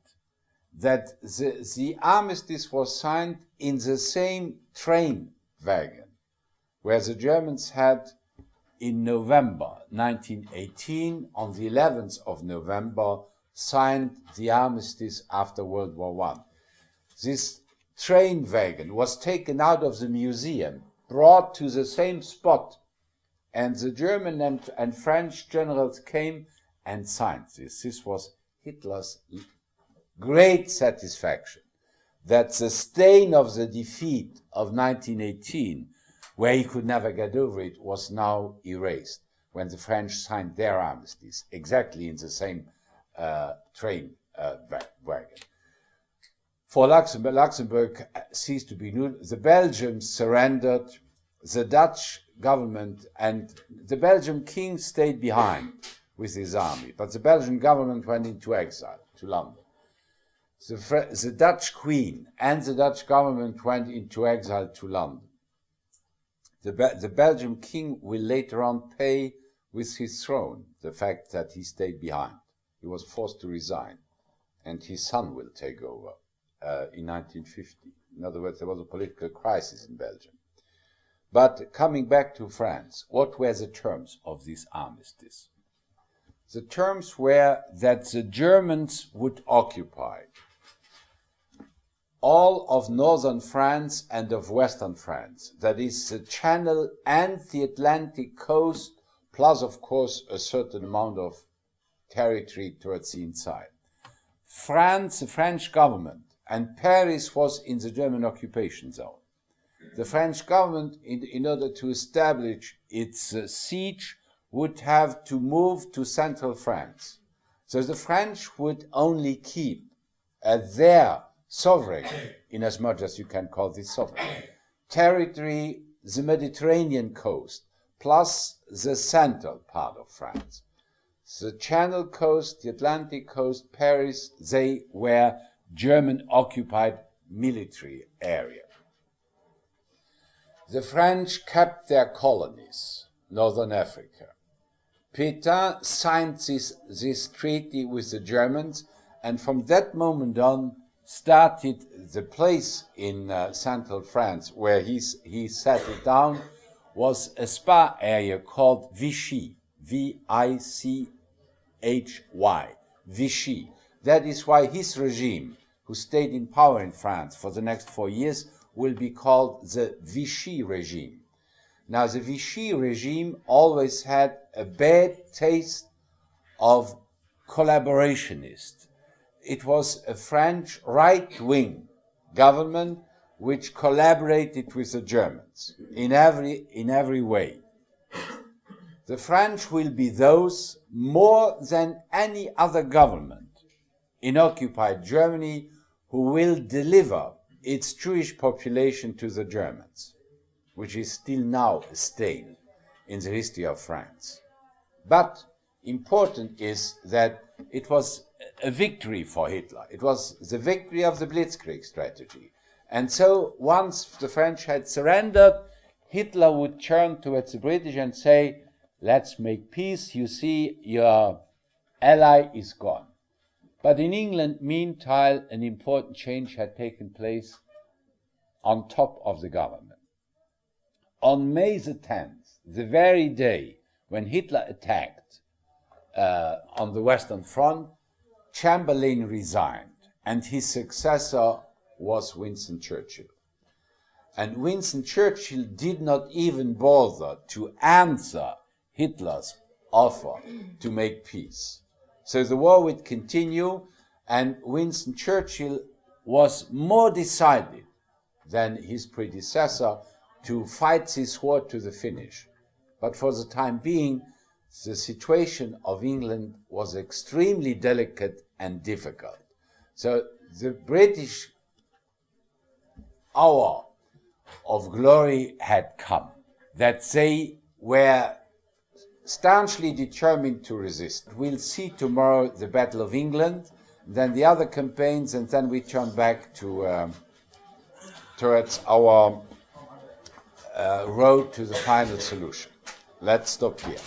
that the armistice was signed in the same train wagon where the Germans had in November 1918, on the 11th of November, signed the armistice after World War I. This train wagon was taken out of the museum, brought to the same spot, and the German and French generals came and signed this. This was Hitler's great satisfaction, that the stain of the defeat of 1918, where he could never get over it, was now erased when the French signed their armistice, exactly in the same train wagon. For Luxembourg ceased to be new. The Belgians surrendered. The Dutch government and the Belgian king stayed behind with his army, but the Belgian government went into exile to London. The Dutch queen and the Dutch government went into exile to London. The Belgian king will later on pay with his throne the fact that he stayed behind. He was forced to resign, and his son will take over in 1950. In other words, there was a political crisis in Belgium. But coming back to France, what were the terms of this armistice? The terms were that the Germans would occupy all of northern France and of western France, that is the Channel and the Atlantic coast, plus of course a certain amount of territory towards the inside. France, the French government, and Paris was in the German occupation zone. The French government, in order to establish its siege, would have to move to central France. So the French would only keep their sovereign, in as much as you can call this sovereign, territory, the Mediterranean coast, plus the central part of France. The Channel coast, the Atlantic coast, Paris, they were German-occupied military area. The French kept their colonies, Northern Africa. Pétain signed this treaty with the Germans, and from that moment on started the place in central France where he settled down was a spa area called Vichy, Vichy, Vichy. That is why his regime, who stayed in power in France for the next 4 years, will be called the Vichy regime. Now, the Vichy regime always had a bad taste of collaborationists. It was a French right-wing government which collaborated with the Germans in every way. The French will be those, more than any other government in occupied Germany, who will deliver its Jewish population to the Germans, which is still now a stain in the history of France. But important is that it was a victory for Hitler. It was the victory of the Blitzkrieg strategy. And so once the French had surrendered, Hitler would turn towards the British and say, let's make peace. You see, your ally is gone. But in England, meanwhile, an important change had taken place on top of the government. On May the 10th, the very day when Hitler attacked on the Western Front, Chamberlain resigned, and his successor was Winston Churchill. And Winston Churchill did not even bother to answer Hitler's offer to make peace. So the war would continue, and Winston Churchill was more decided than his predecessor to fight this war to the finish. But for the time being, the situation of England was extremely delicate and difficult. So the British hour of glory had come, that they were staunchly determined to resist. We'll see tomorrow the Battle of England, then the other campaigns, and then we turn back to towards our road to the final solution. Let's stop here.